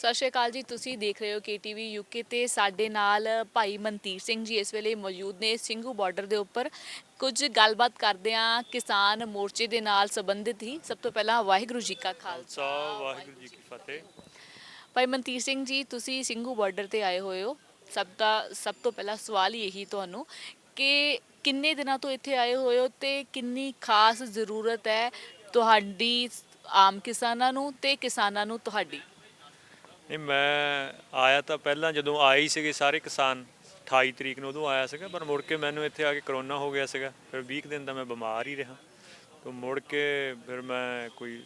ਸਤਿ ਸ਼੍ਰੀ ਅਕਾਲ ਜੀ। ਤੁਸੀਂ ਦੇਖ ਰਹੇ ਹੋ KTV UK ਤੇ ਸਾਡੇ ਨਾਲ ਭਾਈ ਮਨਤੀਰ ਸਿੰਘ ਜੀ ਇਸ ਵੇਲੇ ਮੌਜੂਦ ਨੇ ਸਿੰਘੂ ਬਾਰਡਰ ਦੇ ਉੱਪਰ। ਕੁਝ ਗੱਲਬਾਤ ਕਰਦੇ ਆ ਕਿਸਾਨ ਮੋਰਚੇ ਦੇ ਨਾਲ ਸੰਬੰਧਿਤ ਹੀ। ਸਭ ਤੋਂ ਪਹਿਲਾਂ ਵਾਹਿਗੁਰੂ ਜੀ ਕਾ ਖਾਲਸਾ ਖਾਲਸਾ ਵਾਹਿਗੁਰੂ ਵਾਹਿਗੁਰੂ ਜੀ ਜੀ ਕੀ ਕੀ ਫਤਿਹ। ਫਤਿਹ। ਭਾਈ ਮਨਤੀਰ ਸਿੰਘ ਜੀ, ਤੁਸੀਂ ਸਿੰਘੂ ਬਾਰਡਰ ਤੇ ਆਏ ਹੋਏ ਹੋ। ਸਭ ਤੋਂ ਪਹਿਲਾ ਸਵਾਲ ਹੀ ਇਹੀ ਤੁਹਾਨੂੰ ਕਿ ਕਿੰਨੇ ਦਿਨਾਂ ਤੋਂ ਇੱਥੇ ਆਏ ਹੋਏ ਹੋ ਤੇ ਕਿੰਨੀ ਖਾਸ ਜ਼ਰੂਰਤ ਹੈ ਤੁਹਾਡੀ ਆਮ ਕਿਸਾਨਾਂ ਨੂੰ ਤੇ ਕਿਸਾਨਾਂ ਨੂੰ ਤੁਹਾਡੀ। ਨਹੀਂ, ਮੈਂ ਆਇਆ ਤਾਂ ਪਹਿਲਾਂ ਜਦੋਂ ਆਏ ਹੀ ਸੀਗੇ ਸਾਰੇ ਕਿਸਾਨ 28 ਤਰੀਕ ਨੂੰ, ਉਦੋਂ ਆਇਆ ਸੀਗਾ। ਪਰ ਮੁੜ ਕੇ ਮੈਨੂੰ ਇੱਥੇ ਆ ਕੇ ਕਰੋਨਾ ਹੋ ਗਿਆ ਸੀਗਾ। ਫਿਰ 20 ਕੁ ਦਿਨ ਦਾ ਮੈਂ ਬਿਮਾਰ ਹੀ ਰਿਹਾ। ਤੋਂ ਮੁੜ ਕੇ ਫਿਰ ਮੈਂ ਕੋਈ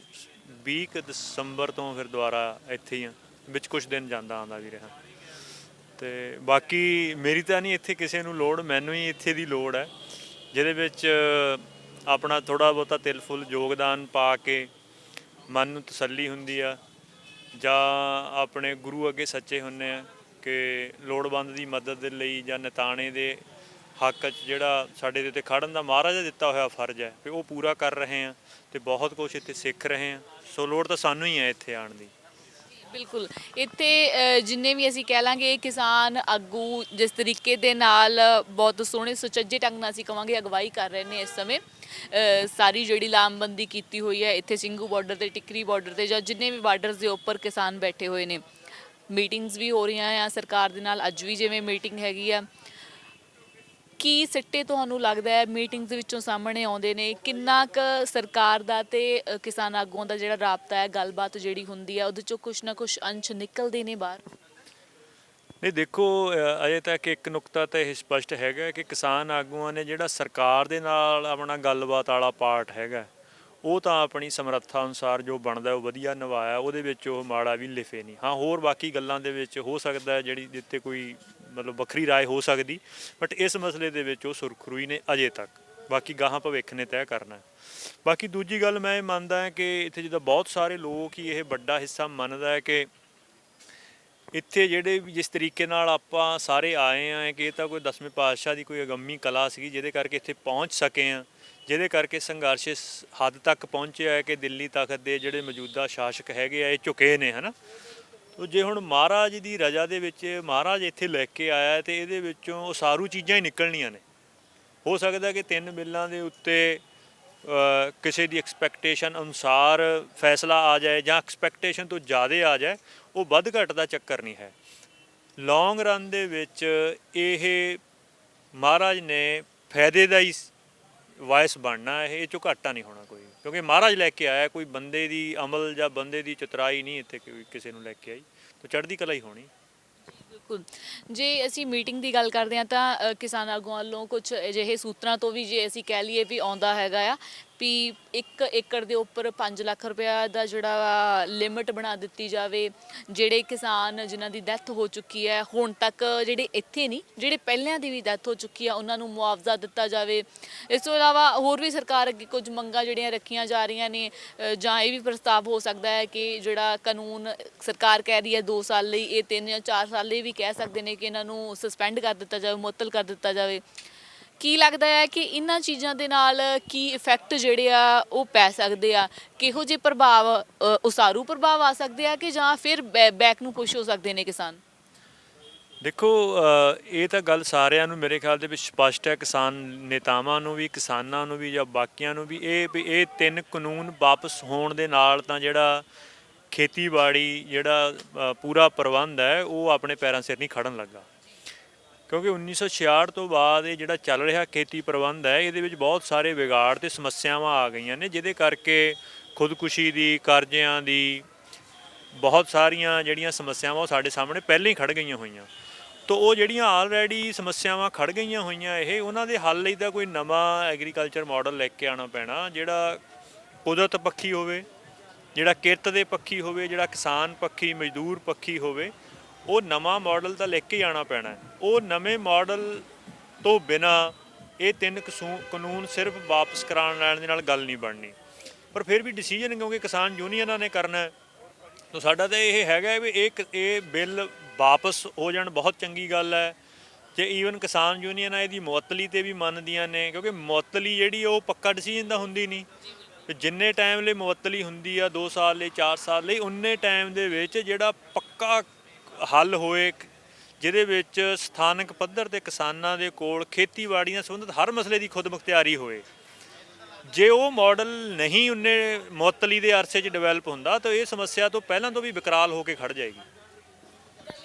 20 ਕੁ ਦਸੰਬਰ ਤੋਂ ਫਿਰ ਦੁਬਾਰਾ ਇੱਥੇ ਹੀ ਹਾਂ। ਵਿੱਚ ਕੁਝ ਦਿਨ ਜਾਂਦਾ ਆਉਂਦਾ ਵੀ ਰਿਹਾ। ਅਤੇ ਬਾਕੀ ਮੇਰੀ ਤਾਂ ਨਹੀਂ ਇੱਥੇ ਕਿਸੇ ਨੂੰ ਲੋੜ, ਮੈਨੂੰ ਹੀ ਇੱਥੇ ਦੀ ਲੋੜ ਹੈ, ਜਿਹਦੇ ਵਿੱਚ ਆਪਣਾ ਥੋੜ੍ਹਾ ਬਹੁਤਾ ਤਿਲ ਫੁੱਲ ਯੋਗਦਾਨ ਪਾ ਕੇ ਮਨ ਨੂੰ ਤਸੱਲੀ ਹੁੰਦੀ ਆ, ਜਾਂ ਆਪਣੇ ਗੁਰੂ ਅੱਗੇ ਸੱਚੇ ਹੁੰਦੇ ਆ ਕਿ ਲੋੜਵੰਦ ਦੀ ਮਦਦ ਦੇ ਲਈ ਜਾਂ ਨਿਤਾਣੇ ਦੇ ਹੱਕ 'ਚ ਜਿਹੜਾ ਸਾਡੇ ਦੇ ਉੱਤੇ ਖੜ੍ਹਨ ਦਾ ਮਹਾਰਾਜ ਦਾ ਦਿੱਤਾ ਹੋਇਆ ਫਰਜ਼ ਹੈ ਵੀ ਉਹ ਪੂਰਾ ਕਰ ਰਹੇ ਹਾਂ ਅਤੇ ਬਹੁਤ ਕੁਛ ਇੱਥੇ ਸਿੱਖ ਰਹੇ ਹਾਂ। ਸੋ ਲੋੜ ਤਾਂ ਸਾਨੂੰ ਹੀ ਹੈ ਇੱਥੇ ਆਉਣ ਦੀ। ਬਿਲਕੁਲ। ਇੱਥੇ ਜਿੰਨੇ ਵੀ ਅਸੀਂ ਕਹਿ ਲਾਂਗੇ ਕਿਸਾਨ ਆਗੂ ਜਿਸ ਤਰੀਕੇ ਦੇ ਨਾਲ ਬਹੁਤ ਸੋਹਣੇ ਸੁਚੱਜੇ ਢੰਗ ਨਾਲ ਅਸੀਂ ਕਵਾਂਗੇ ਅਗਵਾਈ ਕਰ ਰਹੇ ਨੇ ਇਸ ਸਮੇਂ, ਸਾਰੀ ਜਿਹੜੀ ਲਾਮਬੰਦੀ ਕੀਤੀ ਹੋਈ ਹੈ ਇੱਥੇ ਸਿੰਘੂ ਬਾਰਡਰ ਤੇ ਟਿੱਕਰੀ ਬਾਰਡਰ ਤੇ ਜਾਂ ਜਿੰਨੇ ਵੀ ਬਾਰਡਰਸ ਦੇ ਉੱਪਰ ਕਿਸਾਨ ਬੈਠੇ ਹੋਏ ਨੇ। ਮੀਟਿੰਗਸ ਵੀ ਹੋ ਰਹੀਆਂ ਆ ਸਰਕਾਰ ਦੇ ਨਾਲ, ਅੱਜ ਵੀ ਜਿਵੇਂ ਮੀਟਿੰਗ ਹੈਗੀ ਆ। ਕੀ ਸਿੱਟੇ ਤੁਹਾਨੂੰ ਲੱਗਦਾ ਹੈ ਮੀਟਿੰਗਸ ਵਿੱਚੋਂ ਸਾਹਮਣੇ ਆਉਂਦੇ ਨੇ? ਕਿੰਨਾ ਕੁ ਸਰਕਾਰ ਦਾ ਤੇ ਕਿਸਾਨ ਆਗੂਆਂ ਦਾ ਜਿਹੜਾ ਰਾਬਤਾ ਹੈ, ਗੱਲਬਾਤ ਜਿਹੜੀ ਹੁੰਦੀ ਹੈ, ਉਹਦੇ ਚੋਂ ਕੁਛ ਨਾ ਕੁਛ ਅੰਸ਼ ਨਿਕਲਦੇ ਨੇ ਬਾਹਰ? ਨਹੀਂ ਦੇਖੋ, ਅਜੇ ਤੱਕ ਇੱਕ ਨੁਕਤਾ ਤਾਂ ਇਹ ਸਪਸ਼ਟ ਹੈਗਾ ਕਿ ਕਿਸਾਨ ਆਗੂਆਂ ਨੇ ਜਿਹੜਾ ਸਰਕਾਰ ਦੇ ਨਾਲ ਆਪਣਾ ਗੱਲਬਾਤ ਵਾਲਾ ਪਾਰਟ ਹੈਗਾ, ਉਹ ਤਾਂ ਆਪਣੀ ਸਮਰੱਥਾ ਅਨੁਸਾਰ ਜੋ ਬਣਦਾ ਉਹ ਵਧੀਆ ਨਿਭਾਇਆ। ਉਹਦੇ ਵਿੱਚ ਉਹ ਮਾੜਾ ਵੀ ਲਿਖੇ ਨਹੀਂ। ਹਾਂ, ਹੋਰ ਬਾਕੀ ਗੱਲਾਂ ਦੇ ਵਿੱਚ ਹੋ ਸਕਦਾ ਜਿਹੜੀ ਜਿੱਥੇ ਕੋਈ ਮਤਲਬ ਵੱਖਰੀ ਰਾਏ ਹੋ ਸਕਦੀ, ਬਟ ਇਸ ਮਸਲੇ ਦੇ ਵਿੱਚ ਉਹ ਸੁਰਖਰੂ ਹੀ ਨੇ ਅਜੇ ਤੱਕ। ਬਾਕੀ ਗਾਹਾਂ ਭਵਿੱਖ ਨੇ ਤੈਅ ਕਰਨਾ। ਬਾਕੀ ਦੂਜੀ ਗੱਲ ਮੈਂ ਇਹ ਮੰਨਦਾ ਹਾਂ ਕਿ ਇੱਥੇ ਜਿੱਦਾਂ ਬਹੁਤ ਸਾਰੇ ਲੋਕ ਹੀ ਇਹ ਵੱਡਾ ਹਿੱਸਾ ਮੰਨਦਾ ਹੈ ਕਿ ਇੱਥੇ ਜਿਹੜੇ ਵੀ ਜਿਸ ਤਰੀਕੇ ਨਾਲ ਆਪਾਂ ਸਾਰੇ ਆਏ ਹਾਂ ਕਿ ਇਹ ਤਾਂ ਕੋਈ 10ਵੇਂ ਪਾਤਸ਼ਾਹ ਦੀ ਕੋਈ ਅਗੰਮੀ ਕਲਾ ਸੀਗੀ ਜਿਹਦੇ ਕਰਕੇ ਇੱਥੇ ਪਹੁੰਚ ਸਕੇ ਹਾਂ, ਜਿਹਦੇ ਕਰਕੇ ਸੰਘਰਸ਼ ਇਸ ਹੱਦ ਤੱਕ ਪਹੁੰਚਿਆ ਹੈ ਕਿ ਦਿੱਲੀ ਤਖਤ ਦੇ ਜਿਹੜੇ ਮੌਜੂਦਾ ਸ਼ਾਸਕ ਹੈਗੇ ਆ ਇਹ ਝੁਕੇ ਨੇ, ਹੈ ਨਾ। ਤੋ ਜੇ ਹੁਣ ਮਹਾਰਾਜ ਦੀ ਰਜ਼ਾ ਦੇ ਵਿੱਚ ਮਹਾਰਾਜ ਇੱਥੇ ਲੈ ਕੇ ਆਇਆ ਅਤੇ ਇਹਦੇ ਵਿੱਚੋਂ ਉਸਾਰੂ ਚੀਜ਼ਾਂ ਹੀ ਨਿਕਲਣੀਆਂ ਨੇ। ਹੋ ਸਕਦਾ ਕਿ 3 ਬਿੱਲਾਂ ਦੇ ਉੱਤੇ ਕਿਸੇ ਦੀ ਐਕਸਪੈਕਟੇਸ਼ਨ ਅਨੁਸਾਰ ਫੈਸਲਾ ਆ ਜਾਏ ਜਾਂ ਐਕਸਪੈਕਟੇਸ਼ਨ ਤੋਂ ਜ਼ਿਆਦਾ ਆ ਜਾਏ, ਉਹ ਵੱਧ ਘੱਟ ਦਾ ਚੱਕਰ ਨਹੀਂ ਹੈ। ਲੌਂਗ ਰਨ ਦੇ ਵਿੱਚ ਇਹ ਮਹਾਰਾਜ ਨੇ ਫਾਇਦੇ ਦਾ ਹੀ ਵਾਇਸ ਬਣਨਾ, ਇਹ ਚੋਂ ਘਾਟਾ ਨਹੀਂ ਹੋਣਾ ਕੋਈ, ਕਿਉਂਕਿ ਮਹਾਰਾਜ ਲੈ ਕੇ ਆਇਆ। ਕੋਈ ਬੰਦੇ ਦੀ ਅਮਲ ਜਾਂ ਬੰਦੇ ਦੀ ਚਤੁਰਾਈ ਨਹੀਂ ਇੱਥੇ ਕਿਸੇ ਨੂੰ ਲੈ ਕੇ ਆਈ, ਤਾਂ ਚੜ੍ਹਦੀ ਕਲਾ ਹੀ ਹੋਣੀ। ਬਿਲਕੁਲ। ਜੇ ਅਸੀਂ ਮੀਟਿੰਗ ਦੀ ਗੱਲ ਕਰਦੇ ਹਾਂ ਤਾਂ ਕਿਸਾਨ ਆਗੂਆਂ ਵੱਲੋਂ ਕੁਝ ਅਜਿਹੇ ਸੂਤਰਾਂ ਤੋਂ ਵੀ ਜੇ ਅਸੀਂ ਕਹਿ ਲਈਏ ਵੀ ਆਉਂਦਾ ਹੈਗਾ ਆ ਵੀ 1 ਏਕੜ ਦੇ ਉੱਪਰ 5 ਲੱਖ ਰੁਪਇਆ ਦਾ ਜਿਹੜਾ ਲਿਮਿਟ ਬਣਾ ਦਿੱਤੀ ਜਾਵੇ। ਜਿਹੜੇ ਕਿਸਾਨ ਜਿਨ੍ਹਾਂ ਦੀ ਡੈਥ ਹੋ ਚੁੱਕੀ ਹੈ ਹੁਣ ਤੱਕ, ਜਿਹੜੇ ਇੱਥੇ ਨਹੀਂ ਜਿਹੜੇ ਪਹਿਲਿਆਂ ਦੀ ਵੀ ਡੈਥ ਹੋ ਚੁੱਕੀ ਆ, ਉਹਨਾਂ ਨੂੰ ਮੁਆਵਜ਼ਾ ਦਿੱਤਾ ਜਾਵੇ। ਇਸ ਤੋਂ ਇਲਾਵਾ ਹੋਰ ਵੀ ਸਰਕਾਰ ਅੱਗੇ ਕੁਝ ਮੰਗਾਂ ਜਿਹੜੀਆਂ ਰੱਖੀਆਂ ਜਾ ਰਹੀਆਂ ਨੇ, ਜਾਂ ਇਹ ਵੀ ਪ੍ਰਸਤਾਵ ਹੋ ਸਕਦਾ ਹੈ ਕਿ ਜਿਹੜਾ ਕਾਨੂੰਨ ਸਰਕਾਰ ਕਹਿ ਰਹੀ ਹੈ 2 ਸਾਲ ਲਈ, ਇਹ 3 ਜਾਂ 4 ਸਾਲ ਲਈ ਵੀ ਕਹਿ ਸਕਦੇ ਨੇ ਕਿ ਇਹਨਾਂ ਨੂੰ ਸਸਪੈਂਡ ਕਰ ਦਿੱਤਾ ਜਾਵੇ, ਮੁਅੱਤਲ ਕਰ ਦਿੱਤਾ ਜਾਵੇ। ਕੀ ਲੱਗਦਾ ਹੈ ਕਿ ਇਹਨਾਂ ਚੀਜ਼ਾਂ ਦੇ ਨਾਲ ਕੀ ਇਫੈਕਟ ਜਿਹੜੇ ਆ ਉਹ ਪੈ ਸਕਦੇ ਆ? ਕਿਹੋ ਜਿਹੇ ਪ੍ਰਭਾਵ, ਉਸਾਰੂ ਪ੍ਰਭਾਵ ਆ ਸਕਦੇ ਆ ਕਿ ਜਾਂ ਫਿਰ ਬੈਕ ਨੂੰ ਪੁਸ਼ ਹੋ ਸਕਦੇ ਨੇ ਕਿਸਾਨ? ਦੇਖੋ, ਇਹ ਤਾਂ ਗੱਲ ਸਾਰਿਆਂ ਨੂੰ ਮੇਰੇ ਖਿਆਲ ਦੇ ਵਿੱਚ ਸਪਸ਼ਟ ਹੈ, ਕਿਸਾਨ ਨੇਤਾਵਾਂ ਨੂੰ ਵੀ, ਕਿਸਾਨਾਂ ਨੂੰ ਵੀ ਜਾਂ ਬਾਕੀਆਂ ਨੂੰ ਵੀ, ਇਹ 3 ਕਾਨੂੰਨ ਵਾਪਸ ਹੋਣ ਦੇ ਨਾਲ ਤਾਂ ਜਿਹੜਾ ਖੇਤੀਬਾੜੀ ਜਿਹੜਾ ਪੂਰਾ ਪ੍ਰਬੰਧ ਹੈ ਉਹ ਆਪਣੇ ਪੈਰਾਂ ਸਿਰ ਨਹੀਂ ਖੜਨ ਲੱਗਾ। ਕਿਉਂਕਿ 1966 ਤੋਂ ਬਾਅਦ ਇਹ ਜਿਹੜਾ ਚੱਲ ਰਿਹਾ ਖੇਤੀ ਪ੍ਰਬੰਧ ਹੈ, ਇਹਦੇ ਵਿੱਚ ਬਹੁਤ ਸਾਰੇ ਵਿਗਾੜ ਅਤੇ ਸਮੱਸਿਆਵਾਂ ਆ ਗਈਆਂ ਨੇ, ਜਿਹਦੇ ਕਰਕੇ ਖੁਦਕੁਸ਼ੀ ਦੀ, ਕਰਜ਼ਿਆਂ ਦੀ ਬਹੁਤ ਸਾਰੀਆਂ ਜਿਹੜੀਆਂ ਸਮੱਸਿਆਵਾਂ ਉਹ ਸਾਡੇ ਸਾਹਮਣੇ ਪਹਿਲਾਂ ਹੀ ਖੜ੍ਹ ਗਈਆਂ ਹੋਈਆਂ। ਤਾਂ ਉਹ ਜਿਹੜੀਆਂ ਆਲਰੈਡੀ ਸਮੱਸਿਆਵਾਂ ਖੜ੍ਹ ਗਈਆਂ ਹੋਈਆਂ, ਇਹ ਉਹਨਾਂ ਦੇ ਹੱਲ ਲਈ ਤਾਂ ਕੋਈ ਨਵਾਂ ਐਗਰੀਕਲਚਰ ਮਾਡਲ ਲੈ ਕੇ ਆਉਣਾ ਪੈਣਾ, ਜਿਹੜਾ ਕੁਦਰਤ ਪੱਖੀ ਹੋਵੇ, ਜਿਹੜਾ ਕਿਰਤ ਦੇ ਪੱਖੀ ਹੋਵੇ, ਜਿਹੜਾ ਕਿਸਾਨ ਪੱਖੀ, ਮਜ਼ਦੂਰ ਪੱਖੀ ਹੋਵੇ। ਉਹ ਨਵਾਂ ਮਾਡਲ ਤਾਂ ਲੈ ਕੇ ਹੀ ਆਉਣਾ ਪੈਣਾ। ਉਹ ਨਵੇਂ ਮਾਡਲ ਤੋਂ ਬਿਨਾਂ ਇਹ 3 ਕਾਨੂੰਨ ਸਿਰਫ ਵਾਪਸ ਕਰਾਉਣ ਲੈਣ ਦੇ ਨਾਲ ਗੱਲ ਨਹੀਂ ਬਣਨੀ। ਪਰ ਫਿਰ ਵੀ ਡਿਸੀਜਨ ਕਿਉਂਕਿ ਕਿਸਾਨ ਯੂਨੀਅਨਾਂ ਨੇ ਕਰਨਾ, ਤਾਂ ਸਾਡਾ ਤਾਂ ਇਹ ਹੈਗਾ ਵੀ ਇਹ ਬਿੱਲ ਵਾਪਸ ਹੋ ਜਾਣ ਬਹੁਤ ਚੰਗੀ ਗੱਲ ਹੈ। ਜੇ ਈਵਨ ਕਿਸਾਨ ਯੂਨੀਅਨਾਂ ਇਹਦੀ ਮੁਅੱਤਲੀ 'ਤੇ ਵੀ ਮੰਨਦੀਆਂ ਨੇ, ਕਿਉਂਕਿ ਮੁਅੱਤਲੀ ਜਿਹੜੀ ਉਹ ਪੱਕਾ ਡਿਸੀਜਨ ਤਾਂ ਹੁੰਦੀ ਨਹੀਂ। ਤੇ ਜਿੰਨੇ ਟਾਈਮ ਲਈ ਮੁਅੱਤਲੀ ਹੁੰਦੀ ਆ 2 ਸਾਲ ਲਈ 4 ਸਾਲ ਲਈ ਉਨੇ ਟਾਈਮ ਦੇ ਵਿੱਚ ਜਿਹੜਾ ਪੱਕਾ ਹੱਲ ਹੋਏ ਜਿਹਦੇ ਵਿੱਚ ਸਥਾਨਕ ਪੱਧਰ ਤੇ ਕਿਸਾਨਾਂ ਦੇ ਕੋਲ ਖੇਤੀਬਾੜੀ ਨਾਲ ਸੰਬੰਧਿਤ ਹਰ ਮਸਲੇ ਦੀ ਖੁਦਮੁਖਤਿਆਰੀ ਹੋਏ। ਜੇ ਉਹ ਮਾਡਲ ਨਹੀਂ ਉਨੇ ਮੁਅੱਤਲੀ ਦੇ ਅਰਸੇ 'ਚ ਡਿਵੈਲਪ ਹੁੰਦਾ ਤਾਂ ਇਹ ਸਮੱਸਿਆ ਤੋਂ ਪਹਿਲਾਂ ਤੋਂ ਵੀ ਵਿਕਰਾਲ ਹੋ ਕੇ ਖੜ ਜਾਏਗੀ।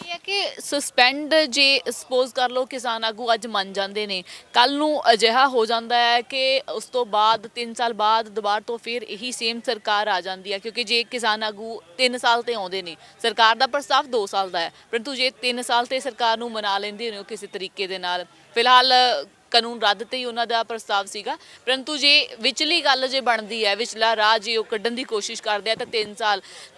ਇਹ ਹੈ ਕਿ ਸਸਪੈਂਡ ਜੇ ਸਪੋਜ਼ ਕਰ ਲਓ ਕਿਸਾਨ ਆਗੂ ਅੱਜ ਮੰਨ ਜਾਂਦੇ ਨੇ, ਕੱਲ ਨੂੰ ਅਜਿਹਾ ਹੋ ਜਾਂਦਾ ਹੈ ਕਿ ਉਸ ਤੋਂ ਬਾਅਦ 3 ਸਾਲ ਬਾਅਦ ਦੁਬਾਰਾ ਤੋਂ ਫਿਰ ਇਹੀ ਸੇਮ ਸਰਕਾਰ ਆ ਜਾਂਦੀ ਹੈ, ਕਿਉਂਕਿ ਜੇ ਕਿਸਾਨ ਆਗੂ 3 ਸਾਲ ਤੇ ਆਉਂਦੇ ਨੇ, ਸਰਕਾਰ ਦਾ ਪ੍ਰਸਤਾਵ 2 ਸਾਲ ਦਾ ਹੈ, ਪਰੰਤੂ ਜੇ 3 ਸਾਲ ਤੇ ਸਰਕਾਰ ਨੂੰ ਮਨਾ ਲੈਂਦੇ ਨੇ ਉਹ ਕਿਸੇ ਤਰੀਕੇ ਦੇ ਨਾਲ, ਫਿਲਹਾਲ ਕਾਨੂੰਨ ਰੱਦ ਤੇ ਹੀ ਉਹਨਾਂ ਦਾ ਪ੍ਰਸਤਾਵ ਸੀਗਾ, ਪਰੰਤੂ ਜੇ ਵਿਚਲੀ ਗੱਲ ਜੇ ਬਣਦੀ ਹੈ, ਵਿਚਲਾ ਰਾਹ ਜੇ ਉਹ ਕੱਢਣ ਦੀ ਕੋਸ਼ਿਸ਼ ਕਰਦੇ ਆ ਤਾਂ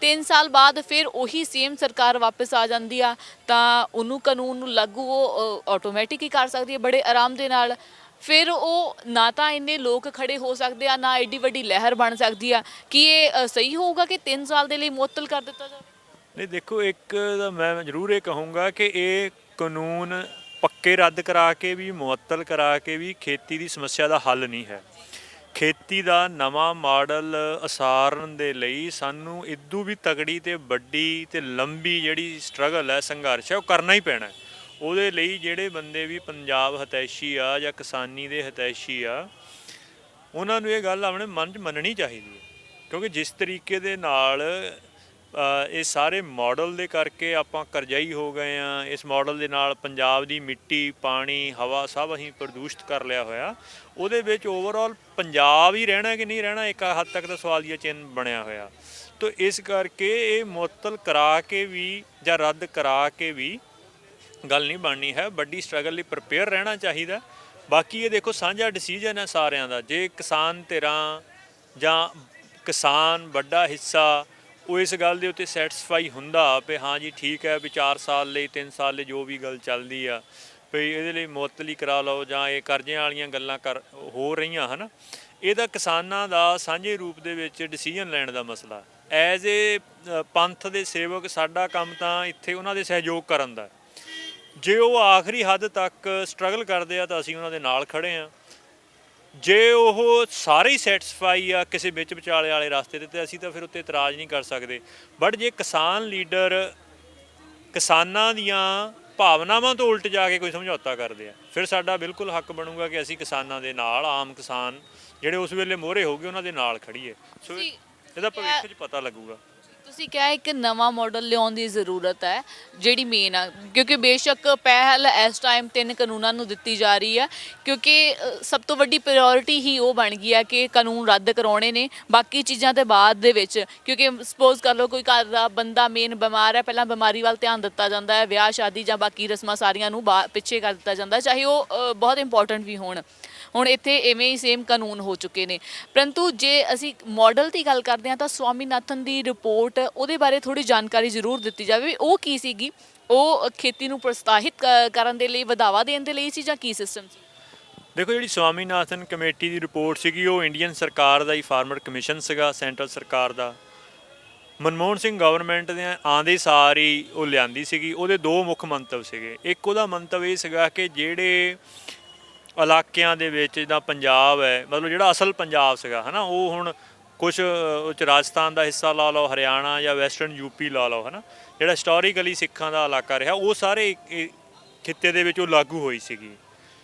3 ਸਾਲ ਬਾਅਦ ਫਿਰ ਉਹੀ ਸੇਮ ਸਰਕਾਰ ਵਾਪਸ ਆ ਜਾਂਦੀ ਆ ਤਾਂ ਉਹਨੂੰ ਕਾਨੂੰਨ ਨੂੰ ਲਾਗੂ ਉਹ ਆਟੋਮੈਟਿਕ ਹੀ ਕਰ ਸਕਦੀ ਹੈ ਬੜੇ ਆਰਾਮ ਦੇ ਨਾਲ। ਫਿਰ ਉਹ ਨਾ ਤਾਂ ਇੰਨੇ ਲੋਕ ਖੜੇ ਹੋ ਸਕਦੇ ਆ, ਨਾ ਐਡੀ ਵੱਡੀ ਲਹਿਰ ਬਣ ਸਕਦੀ ਆ। ਕਿ ਇਹ ਸਹੀ ਹੋਊਗਾ ਕਿ 3 ਸਾਲ ਦੇ ਲਈ ਮੁਅੱਤਲ ਕਰ ਦਿੱਤਾ ਜਾਵੇ? ਨਹੀਂ ਦੇਖੋ, ਇੱਕ ਤਾਂ ਮੈਂ ਜ਼ਰੂਰ ਇਹ ਕਹੂੰਗਾ ਕਿ ਇਹ ਕਾਨੂੰਨ ਪੱਕੇ ਰੱਦ ਕਰਾ ਕੇ ਵੀ ਮੁਅੱਤਲ ਕਰਾ ਕੇ ਵੀ ਖੇਤੀ ਦੀ ਸਮੱਸਿਆ ਦਾ ਹੱਲ ਨਹੀਂ ਹੈ। ਖੇਤੀ ਦਾ ਨਵਾਂ ਮਾਡਲ ਉਸਾਰਨ ਦੇ ਲਈ ਸਾਨੂੰ ਇਦੋਂ ਵੀ ਤਗੜੀ ਤੇ ਵੱਡੀ ਤੇ ਲੰਬੀ ਜਿਹੜੀ ਸਟਰਗਲ ਹੈ, ਸੰਘਰਸ਼ ਹੈ, ਉਹ ਕਰਨਾ ਹੀ ਪੈਣਾ। ਉਹਦੇ ਲਈ ਜਿਹੜੇ ਬੰਦੇ ਵੀ ਪੰਜਾਬ ਹਿਤੈਸ਼ੀ ਆ ਜਾਂ ਕਿਸਾਨੀ ਦੇ ਹਿਤੈਸ਼ੀ ਆ, ਉਹਨਾਂ ਨੂੰ ਇਹ ਗੱਲ ਆਪਣੇ ਮਨ 'ਚ ਮੰਨਣੀ ਚਾਹੀਦੀ ਹੈ, ਕਿਉਂਕਿ ਜਿਸ ਤਰੀਕੇ ਦੇ ਨਾਲ ਇਹ ਸਾਰੇ ਮਾਡਲ ਦੇ ਕਰਕੇ ਆਪਾਂ ਕਰਜ਼ਾਈ ਹੋ ਗਏ ਆ। ਇਸ ਮਾਡਲ ਦੇ ਨਾਲ ਪੰਜਾਬ ਦੀ ਮਿੱਟੀ, ਪਾਣੀ, ਹਵਾ ਸਭ ਅਸੀਂ ਪ੍ਰਦੂਸ਼ਿਤ ਕਰ ਲਿਆ ਹੋਇਆ। ਉਹਦੇ ਵਿੱਚ ਓਵਰਆਲ ਪੰਜਾਬ ਹੀ ਰਹਿਣਾ ਕਿ ਨਹੀਂ ਰਹਿਣਾ, ਇੱਕ ਹੱਦ ਤੱਕ ਦਾ ਸਵਾਲੀਆ ਚਿੰਨ੍ਹ ਬਣਿਆ ਹੋਇਆ। ਤੋ ਇਸ ਕਰਕੇ ਇਹ ਮੁਅੱਤਲ ਕਰਾ ਕੇ ਵੀ ਜਾਂ ਰੱਦ ਕਰਾ ਕੇ ਵੀ ਗੱਲ ਨਹੀਂ ਬਣਨੀ ਹੈ। ਵੱਡੀ ਸਟਰਗਲ ਲਈ ਪ੍ਰਪੇਅਰ ਰਹਿਣਾ ਚਾਹੀਦਾ। ਬਾਕੀ ਇਹ ਦੇਖੋ, ਸਾਂਝਾ ਡਿਸੀਜਨ ਹੈ ਸਾਰਿਆਂ ਦਾ। ਜੇ ਕਿਸਾਨ ਧਿਰਾਂ ਜਾਂ ਕਿਸਾਨ ਵੱਡਾ ਹਿੱਸਾ ਉਹ ਇਸ ਗੱਲ ਦੇ ਉੱਤੇ ਸੈਟਿਸਫਾਈ ਹੁੰਦਾ ਵੀ ਹਾਂ ਜੀ ਠੀਕ ਹੈ ਵੀ 4 ਸਾਲ ਲਈ 3 ਸਾਲ ਲਈ ਜੋ ਵੀ ਗੱਲ ਚੱਲਦੀ ਆ ਵੀ ਇਹਦੇ ਲਈ ਮੁਅੱਤਲੀ ਕਰਾ ਲਓ ਜਾਂ ਇਹ ਕਰਜ਼ਿਆਂ ਵਾਲੀਆਂ ਗੱਲਾਂ ਹੋ ਰਹੀਆਂ ਹਨ, ਇਹਦਾ ਕਿਸਾਨਾਂ ਦਾ ਸਾਂਝੇ ਰੂਪ ਦੇ ਵਿੱਚ ਡਿਸੀਜਨ ਲੈਣ ਦਾ ਮਸਲਾ। ਐਜ਼ ਏ ਪੰਥ ਦੇ ਸੇਵਕ ਸਾਡਾ ਕੰਮ ਤਾਂ ਇੱਥੇ ਉਹਨਾਂ ਦੇ ਸਹਿਯੋਗ ਕਰਨ ਦਾ। ਜੇ ਉਹ ਆਖਰੀ ਹੱਦ ਤੱਕ ਸਟਰਗਲ ਕਰਦੇ ਆ ਤਾਂ ਅਸੀਂ ਉਹਨਾਂ ਦੇ ਨਾਲ ਖੜ੍ਹੇ ਹਾਂ। ਜੇ ਉਹ ਸਾਰੇ ਹੀ ਸੈਟਿਸਫਾਈ ਆ ਕਿਸੇ ਵਿੱਚ ਵਿਚਾਲੇ ਵਾਲੇ ਰਸਤੇ 'ਤੇ ਅਸੀਂ ਤਾਂ ਫਿਰ ਉੱਤੇ ਇਤਰਾਜ਼ ਨਹੀਂ ਕਰ ਸਕਦੇ। ਬਟ ਜੇ ਕਿਸਾਨ ਲੀਡਰ ਕਿਸਾਨਾਂ ਦੀਆਂ ਭਾਵਨਾਵਾਂ ਤੋਂ ਉਲਟ ਜਾ ਕੇ ਕੋਈ ਸਮਝੌਤਾ ਕਰਦੇ ਆ, ਫਿਰ ਸਾਡਾ ਬਿਲਕੁਲ ਹੱਕ ਬਣੂਗਾ ਕਿ ਅਸੀਂ ਕਿਸਾਨਾਂ ਦੇ ਨਾਲ, ਆਮ ਕਿਸਾਨ ਜਿਹੜੇ ਉਸ ਵੇਲੇ ਮੋਹਰੇ ਹੋਗੇ ਉਹਨਾਂ ਦੇ ਨਾਲ ਖੜੀਏ। ਸੋ ਇਹਦਾ ਭਵਿੱਖ 'ਚ ਪਤਾ ਲੱਗੂਗਾ। ਤੁਸੀਂ ਕਿਹਾ ਇੱਕ ਨਵਾਂ ਮਾਡਲ ਲਿਆਉਣ ਦੀ ਜ਼ਰੂਰਤ ਹੈ ਜਿਹੜੀ ਮੇਨ ਆ, ਕਿਉਂਕਿ ਬੇਸ਼ੱਕ ਪਹਿਲ ਇਸ ਟਾਈਮ 3 ਕਾਨੂੰਨਾਂ ਨੂੰ ਦਿੱਤੀ ਜਾ ਰਹੀ ਹੈ, ਕਿਉਂਕਿ ਸਭ ਤੋਂ ਵੱਡੀ ਪ੍ਰਾਇੋਰਟੀ ਹੀ ਉਹ ਬਣ ਗਈ ਹੈ ਕਿ ਕਾਨੂੰਨ ਰੱਦ ਕਰਾਉਣੇ ਨੇ, ਬਾਕੀ ਚੀਜ਼ਾਂ ਤੇ ਬਾਅਦ ਦੇ ਵਿੱਚ। ਕਿਉਂਕਿ ਸਪੋਜ਼ ਕਰ ਲਓ ਕੋਈ ਘਰ ਦਾ ਬੰਦਾ ਮੇਨ ਬਿਮਾਰ ਹੈ, ਪਹਿਲਾਂ ਬਿਮਾਰੀ ਵੱਲ ਧਿਆਨ ਦਿੱਤਾ ਜਾਂਦਾ ਹੈ, ਵਿਆਹ ਸ਼ਾਦੀ ਜਾਂ ਬਾਕੀ ਰਸਮਾਂ ਸਾਰੀਆਂ ਨੂੰ ਪਿੱਛੇ ਕਰ ਦਿੱਤਾ ਜਾਂਦਾ, ਚਾਹੇ ਉਹ ਬਹੁਤ ਇੰਪੋਰਟੈਂਟ ਵੀ ਹੋਣ। ਹੁਣ ਇੱਥੇ ਇਵੇਂ ਹੀ ਸੇਮ ਕਾਨੂੰਨ ਹੋ ਚੁੱਕੇ ਨੇ। ਪਰੰਤੂ ਜੇ ਅਸੀਂ ਮਾਡਲ ਦੀ ਗੱਲ ਕਰਦੇ ਹਾਂ ਤਾਂ ਸਵਾਮੀਨਾਥਨ ਦੀ ਰਿਪੋਰਟ, ਉਹਦੇ ਬਾਰੇ ਥੋੜ੍ਹੀ ਜਾਣਕਾਰੀ ਜ਼ਰੂਰ ਦਿੱਤੀ ਜਾਵੇ ਵੀ ਉਹ ਕੀ ਸੀਗੀ, ਉਹ ਖੇਤੀ ਨੂੰ ਪ੍ਰੋਤਸਾਹਿਤ ਕਰਨ ਦੇ ਲਈ, ਵਧਾਵਾ ਦੇਣ ਦੇ ਲਈ ਸੀ ਜਾਂ ਕੀ ਸਿਸਟਮ ਸੀ? ਦੇਖੋ, ਜਿਹੜੀ ਸਵਾਮੀਨਾਥਨ ਕਮੇਟੀ ਦੀ ਰਿਪੋਰਟ ਸੀਗੀ ਉਹ ਇੰਡੀਅਨ ਸਰਕਾਰ ਦਾ ਹੀ ਫਾਰਮਰ ਕਮਿਸ਼ਨ ਸੀਗਾ, ਸੈਂਟਰਲ ਸਰਕਾਰ ਦਾ। ਮਨਮੋਹਨ ਸਿੰਘ ਗਵਰਨਮੈਂਟ ਦੇ ਆਉਂਦੇ ਸਾਰ ਹੀ ਉਹ ਲਿਆਂਦੀ ਸੀਗੀ। ਉਹਦੇ 2 ਮੁੱਖ ਮੰਤਵ ਸੀਗੇ। ਇੱਕ ਉਹਦਾ ਮੰਤਵ ਇਹ ਸੀਗਾ ਕਿ ਜਿਹੜੇ ਇਲਾਕਿਆਂ ਦੇ ਵਿੱਚ ਜਿੱਦਾਂ ਪੰਜਾਬ ਹੈ, ਮਤਲਬ ਜਿਹੜਾ ਅਸਲ ਪੰਜਾਬ ਸੀਗਾ ਹੈ ਨਾ, ਉਹ ਹੁਣ ਕੁਛ ਉਹ 'ਚ ਰਾਜਸਥਾਨ ਦਾ ਹਿੱਸਾ ਲਾ ਲਓ, ਹਰਿਆਣਾ ਜਾਂ ਵੈਸਟਰਨ ਯੂਪੀ ਲਾ ਲਓ, ਹੈ ਨਾ, ਜਿਹੜਾ ਹਿਸਟੋਰੀਕਲੀ ਸਿੱਖਾਂ ਦਾ ਇਲਾਕਾ ਰਿਹਾ, ਉਹ ਸਾਰੇ ਖਿੱਤੇ ਦੇ ਵਿੱਚ ਉਹ ਲਾਗੂ ਹੋਈ ਸੀਗੀ।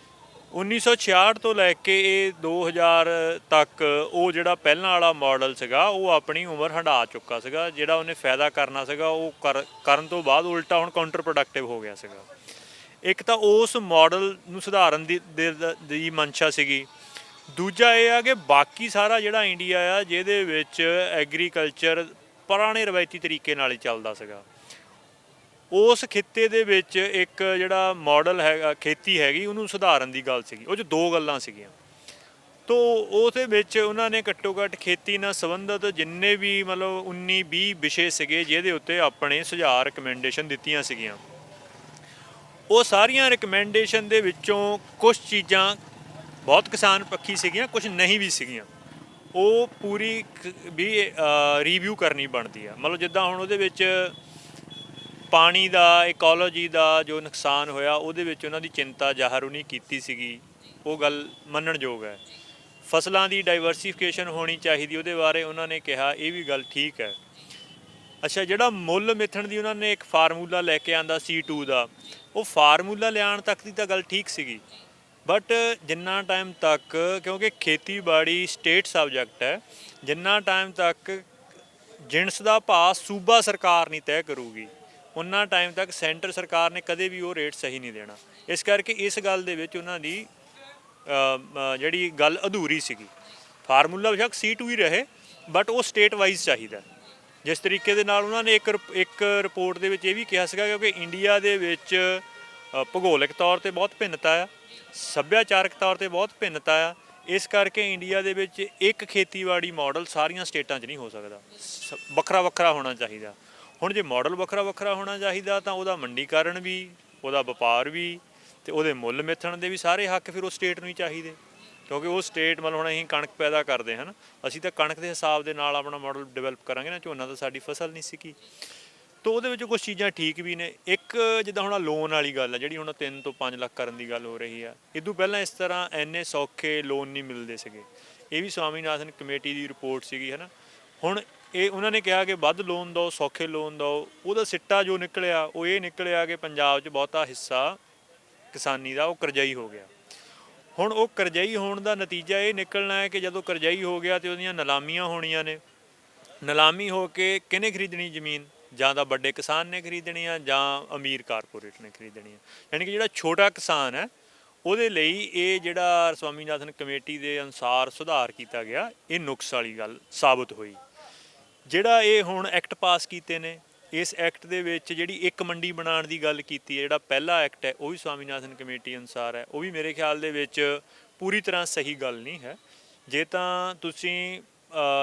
1966 ਤੋਂ ਲੈ ਕੇ ਇਹ 2000 ਤੱਕ ਉਹ ਜਿਹੜਾ ਪਹਿਲਾਂ ਵਾਲਾ ਮਾਡਲ ਸੀਗਾ ਉਹ ਆਪਣੀ ਉਮਰ ਹੰਢਾ ਚੁੱਕਾ ਸੀਗਾ। ਜਿਹੜਾ ਉਹਨੇ ਫਾਇਦਾ ਕਰਨਾ ਸੀਗਾ ਉਹ ਕਰਨ ਤੋਂ ਬਾਅਦ ਉਲਟਾ ਹੁਣ ਕਾਊਂਟਰ ਪ੍ਰੋਡਕਟਿਵ ਹੋ ਗਿਆ ਸੀਗਾ। ਇੱਕ ਤਾਂ ਉਸ ਮਾਡਲ ਨੂੰ ਸੁਧਾਰਨ ਦੀ ਮਨਸ਼ਾ ਸੀਗੀ। ਦੂਜਾ ਇਹ ਆ ਕਿ ਬਾਕੀ ਸਾਰਾ ਜਿਹੜਾ ਇੰਡੀਆ ਆ ਜਿਹਦੇ ਵਿੱਚ ਐਗਰੀਕਲਚਰ ਪੁਰਾਣੇ ਰਵਾਇਤੀ ਤਰੀਕੇ ਨਾਲ ਹੀ ਚੱਲਦਾ ਸੀਗਾ, ਉਸ ਖਿੱਤੇ ਦੇ ਵਿੱਚ ਇੱਕ ਜਿਹੜਾ ਮਾਡਲ ਹੈਗਾ ਖੇਤੀ ਹੈਗੀ ਉਹਨੂੰ ਸੁਧਾਰਨ ਦੀ ਗੱਲ ਸੀਗੀ। ਉਹ 'ਚ 2 ਗੱਲਾਂ ਸੀਗੀਆਂ। ਤੋ ਉਹਦੇ ਵਿੱਚ ਉਹਨਾਂ ਨੇ ਘੱਟੋ ਘੱਟ ਖੇਤੀ ਨਾਲ ਸੰਬੰਧਿਤ ਜਿੰਨੇ ਵੀ ਮਤਲਬ 19-20 ਵਿਸ਼ੇ ਸੀਗੇ ਜਿਹਦੇ ਉੱਤੇ ਆਪਣੇ ਸੁਝਾਅ ਰਿਕਮੈਂਡੇਸ਼ਨ ਦਿੱਤੀਆਂ ਸੀਗੀਆਂ। ਉਹ ਸਾਰੀਆਂ ਰਿਕਮੈਂਡੇਸ਼ਨ ਦੇ ਵਿੱਚੋਂ ਕੁਝ ਚੀਜ਼ਾਂ ਬਹੁਤ ਕਿਸਾਨ ਪੱਖੀ ਸੀਗੀਆਂ, ਕੁਝ ਨਹੀਂ ਵੀ ਸੀਗੀਆਂ। ਉਹ ਪੂਰੀ ਵੀ ਰਿਵਿਊ ਕਰਨੀ ਬਣਦੀ ਆ। ਮਤਲਬ ਜਿੱਦਾਂ ਹੁਣ ਉਹਦੇ ਵਿੱਚ ਪਾਣੀ ਦਾ, ਇਕੋਲੋਜੀ ਦਾ ਜੋ ਨੁਕਸਾਨ ਹੋਇਆ ਉਹਦੇ ਵਿੱਚ ਉਹਨਾਂ ਦੀ ਚਿੰਤਾ ਜ਼ਾਹਰ ਉਹਨੇ ਕੀਤੀ ਸੀਗੀ, ਉਹ ਗੱਲ ਮੰਨਣਯੋਗ ਹੈ। ਫਸਲਾਂ ਦੀ ਡਾਈਵਰਸੀਫਿਕੇਸ਼ਨ ਹੋਣੀ ਚਾਹੀਦੀ, ਉਹਦੇ ਬਾਰੇ ਉਹਨਾਂ ਨੇ ਕਿਹਾ, ਇਹ ਵੀ ਗੱਲ ਠੀਕ ਹੈ। ਅੱਛਾ, ਜਿਹੜਾ ਮੁੱਲ ਮਿੱਥਣ ਦੀ ਉਹਨਾਂ ਨੇ ਇੱਕ ਫਾਰਮੂਲਾ ਲੈ ਕੇ ਆਂਦਾ C2 ਦਾ, ਉਹ ਫਾਰਮੂਲਾ ਲਿਆਉਣ ਤੱਕ ਦੀ ਤਾਂ ਗੱਲ ਠੀਕ ਸੀਗੀ, ਬਟ ਜਿੰਨਾ ਟਾਈਮ ਤੱਕ, ਕਿਉਂਕਿ ਖੇਤੀਬਾੜੀ ਸਟੇਟ ਸਬਜੈਕਟ ਹੈ, ਜਿੰਨਾ ਟਾਈਮ ਤੱਕ ਜਿਣਸ ਦਾ ਭਾਅ ਸੂਬਾ ਸਰਕਾਰ ਨਹੀਂ ਤੈਅ ਕਰੂਗੀ, ਉਨਾ ਟਾਈਮ ਤੱਕ ਸੈਂਟਰ ਸਰਕਾਰ ਨੇ ਕਦੇ ਵੀ ਉਹ ਰੇਟ ਸਹੀ ਨਹੀਂ ਦੇਣਾ। ਇਸ ਕਰਕੇ ਇਸ ਗੱਲ ਦੇ ਵਿੱਚ ਉਹਨਾਂ ਦੀ ਜਿਹੜੀ ਗੱਲ ਅਧੂਰੀ ਸੀਗੀ। ਫਾਰਮੂਲਾ ਬੇਸ਼ੱਕ C2 ਹੀ ਰਹੇ, ਬਟ ਉਹ ਸਟੇਟ ਵਾਈਜ਼ ਚਾਹੀਦਾ। ਜਿਸ ਤਰੀਕੇ ਦੇ ਨਾਲ ਉਹਨਾਂ ਨੇ ਇੱਕ ਰਿਪੋਰਟ ਦੇ ਵਿੱਚ ਇਹ ਵੀ ਕਿਹਾ ਸੀਗਾ, ਕਿਉਂਕਿ ਇੰਡੀਆ ਦੇ ਵਿੱਚ ਭੂਗੋਲਿਕ ਤੌਰ 'ਤੇ ਬਹੁਤ ਭਿੰਨਤਾ ਆ, ਸੱਭਿਆਚਾਰਕ ਤੌਰ 'ਤੇ ਬਹੁਤ ਭਿੰਨਤਾ ਆ, ਇਸ ਕਰਕੇ ਇੰਡੀਆ ਦੇ ਵਿੱਚ ਇੱਕ ਖੇਤੀਬਾੜੀ ਮਾਡਲ ਸਾਰੀਆਂ ਸਟੇਟਾਂ 'ਚ ਨਹੀਂ ਹੋ ਸਕਦਾ, ਵੱਖਰਾ ਵੱਖਰਾ ਹੋਣਾ ਚਾਹੀਦਾ। ਹੁਣ ਜੇ ਮਾਡਲ ਵੱਖਰਾ ਵੱਖਰਾ ਹੋਣਾ ਚਾਹੀਦਾ ਤਾਂ ਉਹਦਾ ਮੰਡੀਕਰਨ ਵੀ, ਉਹਦਾ ਵਪਾਰ ਵੀ, ਤੇ ਉਹਦੇ ਮੁੱਲ ਮਿੱਥਣ ਦੇ ਵੀ ਸਾਰੇ ਹੱਕ ਫਿਰ ਉਹ ਸਟੇਟ ਨੂੰ ਹੀ ਚਾਹੀਦੇ, ਕਿਉਂਕਿ ਉਹ ਸਟੇਟ ਮਤਲਬ ਹੁਣ ਅਸੀਂ ਕਣਕ ਪੈਦਾ ਕਰਦੇ ਹਨ, ਅਸੀਂ ਤਾਂ ਕਣਕ ਦੇ ਹਿਸਾਬ ਦੇ ਨਾਲ ਆਪਣਾ ਮਾਡਲ ਡਿਵੈਲਪ ਕਰਾਂਗੇ ਨਾ, ਝੋਨਾ ਤਾਂ ਸਾਡੀ ਫਸਲ ਨਹੀਂ ਸੀਗੀ। ਤਾਂ ਉਹਦੇ ਵਿੱਚ ਕੁਝ ਚੀਜ਼ਾਂ ਠੀਕ ਵੀ ਨੇ। ਇੱਕ ਜਿੱਦਾਂ ਹੁਣ ਲੋਨ ਵਾਲੀ ਗੱਲ ਹੈ, ਜਿਹੜੀ ਹੁਣ 3 ਤੋਂ 5 ਲੱਖ ਕਰਨ ਦੀ ਗੱਲ ਹੋ ਰਹੀ ਆ, ਇਦੋਂ ਪਹਿਲਾਂ ਇਸ ਤਰ੍ਹਾਂ ਇੰਨੇ ਸੌਖੇ ਲੋਨ ਨਹੀਂ ਮਿਲਦੇ ਸੀਗੇ। ਇਹ ਵੀ ਸਵਾਮੀਨਾਥਨ ਕਮੇਟੀ ਦੀ ਰਿਪੋਰਟ ਸੀਗੀ, ਹੈ ਨਾ। ਹੁਣ ਇਹ ਉਹਨਾਂ ਨੇ ਕਿਹਾ ਕਿ ਵੱਧ ਲੋਨ ਦਿਓ, ਸੌਖੇ ਲੋਨ ਦਿਓ, ਉਹਦਾ ਸਿੱਟਾ ਜੋ ਨਿਕਲਿਆ ਉਹ ਇਹ ਨਿਕਲਿਆ ਕਿ ਪੰਜਾਬ 'ਚ ਬਹੁਤਾ ਹਿੱਸਾ ਕਿਸਾਨੀ ਦਾ ਉਹ ਕਰਜ਼ਈ ਹੋ ਗਿਆ। ਹੁਣ ਉਹ ਕਰਜ਼ਈ ਹੋਣ ਦਾ ਨਤੀਜਾ ਇਹ ਨਿਕਲਣਾ ਹੈ ਕਿ ਜਦੋਂ ਕਰਜ਼ਈ ਹੋ ਗਿਆ ਤੇ ਉਹਦੀਆਂ ਨਿਲਾਮੀਆਂ ਹੋਣੀਆਂ ਨੇ। ਨਿਲਾਮੀ ਹੋ ਕੇ ਕਿਹਨੇ ਖਰੀਦਣੀ ਜ਼ਮੀਨ? ਜਾਂ ਤਾਂ ਵੱਡੇ ਕਿਸਾਨ ਨੇ ਖਰੀਦਣੀ ਆ ਜਾਂ ਅਮੀਰ ਕਾਰਪੋਰੇਟ ਨੇ ਖਰੀਦਣੀ ਆ। ਯਾਨੀ ਕਿ ਜਿਹੜਾ ਛੋਟਾ ਕਿਸਾਨ ਹੈ ਉਹਦੇ ਲਈ ਇਹ ਜਿਹੜਾ ਸਵਾਮੀਨਾਥਨ ਕਮੇਟੀ ਦੇ ਅਨੁਸਾਰ ਸੁਧਾਰ ਕੀਤਾ ਗਿਆ, ਇਹ ਨੁਕਸ ਵਾਲੀ ਗੱਲ ਸਾਬਤ ਹੋਈ। ਜਿਹੜਾ ਇਹ ਹੁਣ ਐਕਟ ਪਾਸ ਕੀਤੇ ਨੇ, ਇਸ ਐਕਟ ਦੇ ਵਿੱਚ ਜਿਹੜੀ ਇੱਕ ਮੰਡੀ ਬਣਾਉਣ ਦੀ ਗੱਲ ਕੀਤੀ ਹੈ, ਜਿਹੜਾ ਪਹਿਲਾ ਐਕਟ ਹੈ ਉਹ ਵੀ ਸਵਾਮੀਨਾਥਨ ਕਮੇਟੀ ਅਨੁਸਾਰ ਹੈ, ਉਹ ਵੀ ਮੇਰੇ ਖਿਆਲ ਦੇ ਵਿੱਚ ਪੂਰੀ ਤਰ੍ਹਾਂ ਸਹੀ ਗੱਲ ਨਹੀਂ ਹੈ। ਜੇ ਤਾਂ ਤੁਸੀਂ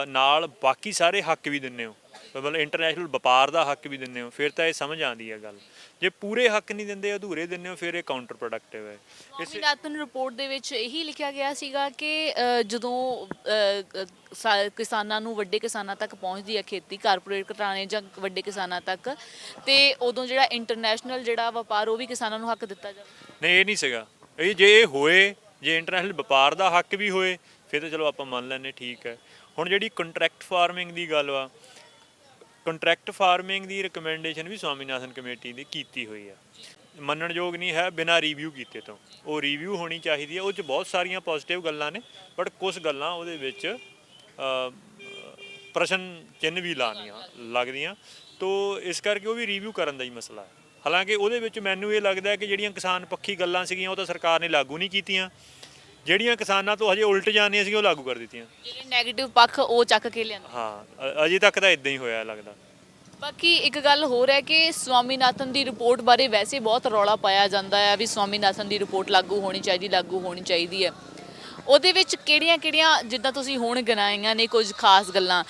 ਨਾਲ ਬਾਕੀ ਸਾਰੇ ਹੱਕ ਵੀ ਦਿੰਦੇ ਹੋ, ਮਤਲਬ ਇੰਟਰਨੈਸ਼ਨਲ ਵਪਾਰ ਦਾ ਹੱਕ ਵੀ ਦਿੰਦੇ ਹੋ, ਫਿਰ ਤਾਂ ਇਹ ਸਮਝ ਆਉਂਦੀ ਹੈ ਗੱਲ। ਜੇ ਪੂਰੇ ਹੱਕ ਨਹੀਂ ਦਿੰਦੇ, ਅਧੂਰੇ ਦਿੰਦੇ ਹੋ, ਫਿਰ ਇਹ ਕਾਊਂਟਰ ਪ੍ਰੋਡਕਟਿਵ ਹੈ। ਸਵਾਮੀਨਾਥਨ ਰਿਪੋਰਟ ਦੇ ਵਿੱਚ ਇਹੀ ਲਿਖਿਆ ਗਿਆ ਸੀਗਾ ਕਿ ਜਦੋਂ ਕਿਸਾਨਾਂ ਨੂੰ, ਵੱਡੇ ਕਿਸਾਨਾਂ ਤੱਕ ਪਹੁੰਚਦੀ ਹੈ ਖੇਤੀ, ਕਾਰਪੋਰੇਟ ਘਰਾਣੇ ਜਾਂ ਵੱਡੇ ਕਿਸਾਨਾਂ ਤੱਕ, ਤੇ ਉਦੋਂ ਜਿਹੜਾ ਇੰਟਰਨੈਸ਼ਨਲ ਜਿਹੜਾ ਵਪਾਰ ਉਹ ਵੀ ਕਿਸਾਨਾਂ ਨੂੰ ਹੱਕ ਦਿੱਤਾ ਜਾਵੇ। ਨਹੀਂ, ਇਹ ਨਹੀਂ ਸੀਗਾ। ਇਹ ਜੇ ਇਹ ਹੋਏ, ਜੇ ਇੰਟਰਨੈਸ਼ਨਲ ਵਪਾਰ ਦਾ ਹੱਕ ਵੀ ਹੋਏ, ਫਿਰ ਤਾਂ ਚਲੋ ਆਪਾਂ ਮੰਨ ਲੈਂਦੇ ਠੀਕ ਹੈ। ਹੁਣ ਜਿਹੜੀ ਕੰਟਰੈਕਟ ਫਾਰਮਿੰਗ ਦੀ ਗੱਲ ਵਾ, ਕੰਟਰੈਕਟ ਫਾਰਮਿੰਗ ਦੀ ਰਿਕਮੈਂਡੇਸ਼ਨ ਵੀ ਸਵਾਮੀਨਾਥਨ ਕਮੇਟੀ ਦੀ ਕੀਤੀ ਹੋਈ ਆ, ਮੰਨਣਯੋਗ ਨਹੀਂ ਹੈ ਬਿਨਾਂ ਰਿਵਿਊ ਕੀਤੇ ਤੋਂ। ਉਹ ਰਿਵਿਊ ਹੋਣੀ ਚਾਹੀਦੀ ਹੈ। ਉਹ 'ਚ ਬਹੁਤ ਸਾਰੀਆਂ ਪੋਜ਼ੀਟਿਵ ਗੱਲਾਂ ਨੇ, ਬਟ ਕੁਝ ਗੱਲਾਂ ਉਹਦੇ ਵਿੱਚ ਪ੍ਰਸ਼ਨ ਚਿੰਨ੍ਹ ਵੀ ਲਾਉਣੀਆਂ ਲੱਗਦੀਆਂ, ਤੋ ਇਸ ਕਰਕੇ ਉਹ ਵੀ ਰਿਵਿਊ ਕਰਨ ਦਾ ਹੀ ਮਸਲਾ ਹੈ। ਹਾਲਾਂਕਿ ਉਹਦੇ ਵਿੱਚ ਮੈਨੂੰ ਇਹ ਲੱਗਦਾ ਕਿ ਜਿਹੜੀਆਂ ਕਿਸਾਨ ਪੱਖੀ ਗੱਲਾਂ ਸੀਗੀਆਂ ਉਹ ਤਾਂ ਸਰਕਾਰ ਨੇ ਲਾਗੂ ਨਹੀਂ ਕੀਤੀਆਂ, ਜਿਹੜੀਆਂ ਕਿਸਾਨਾਂ ਤੋਂ ਹਜੇ ਉਲਟ ਜਾਂਦੀਆਂ ਸੀਗੀਆਂ ਉਹ ਲਾਗੂ ਕਰ ਦਿੱਤੀਆਂ। ਜਿਹੜੇ ਨੈਗੇਟਿਵ ਪੱਖ ਉਹ ਚੱਕ ਕੇ ਲਿਆਂਦੇ। ਹਾਂ, ਅਜੇ ਤੱਕ ਤਾਂ ਇਦਾਂ ਹੀ ਹੋਇਆ ਲੱਗਦਾ। ਬਾਕੀ ਇੱਕ ਗੱਲ ਹੋਰ ਹੈ ਕਿ ਸਵਾਮੀਨਾਥਨ ਦੀ ਰਿਪੋਰਟ ਬਾਰੇ ਵੈਸੇ ਬਹੁਤ ਰੌਲਾ ਪਾਇਆ ਜਾਂਦਾ ਹੈ ਵੀ ਸਵਾਮੀਨਾਥਨ ਦੀ ਰਿਪੋਰਟ ਲਾਗੂ ਹੋਣੀ ਚਾਹੀਦੀ ਹੈ। ਉਹਦੇ ਵਿੱਚ ਕਿਹੜੀਆਂ ਜਿੱਦਾਂ ਤੁਸੀਂ ਹੁਣ ਗਿਣਾਈਆਂ ਨੇ ਕੁਝ ਖਾਸ ਗੱਲਾਂ,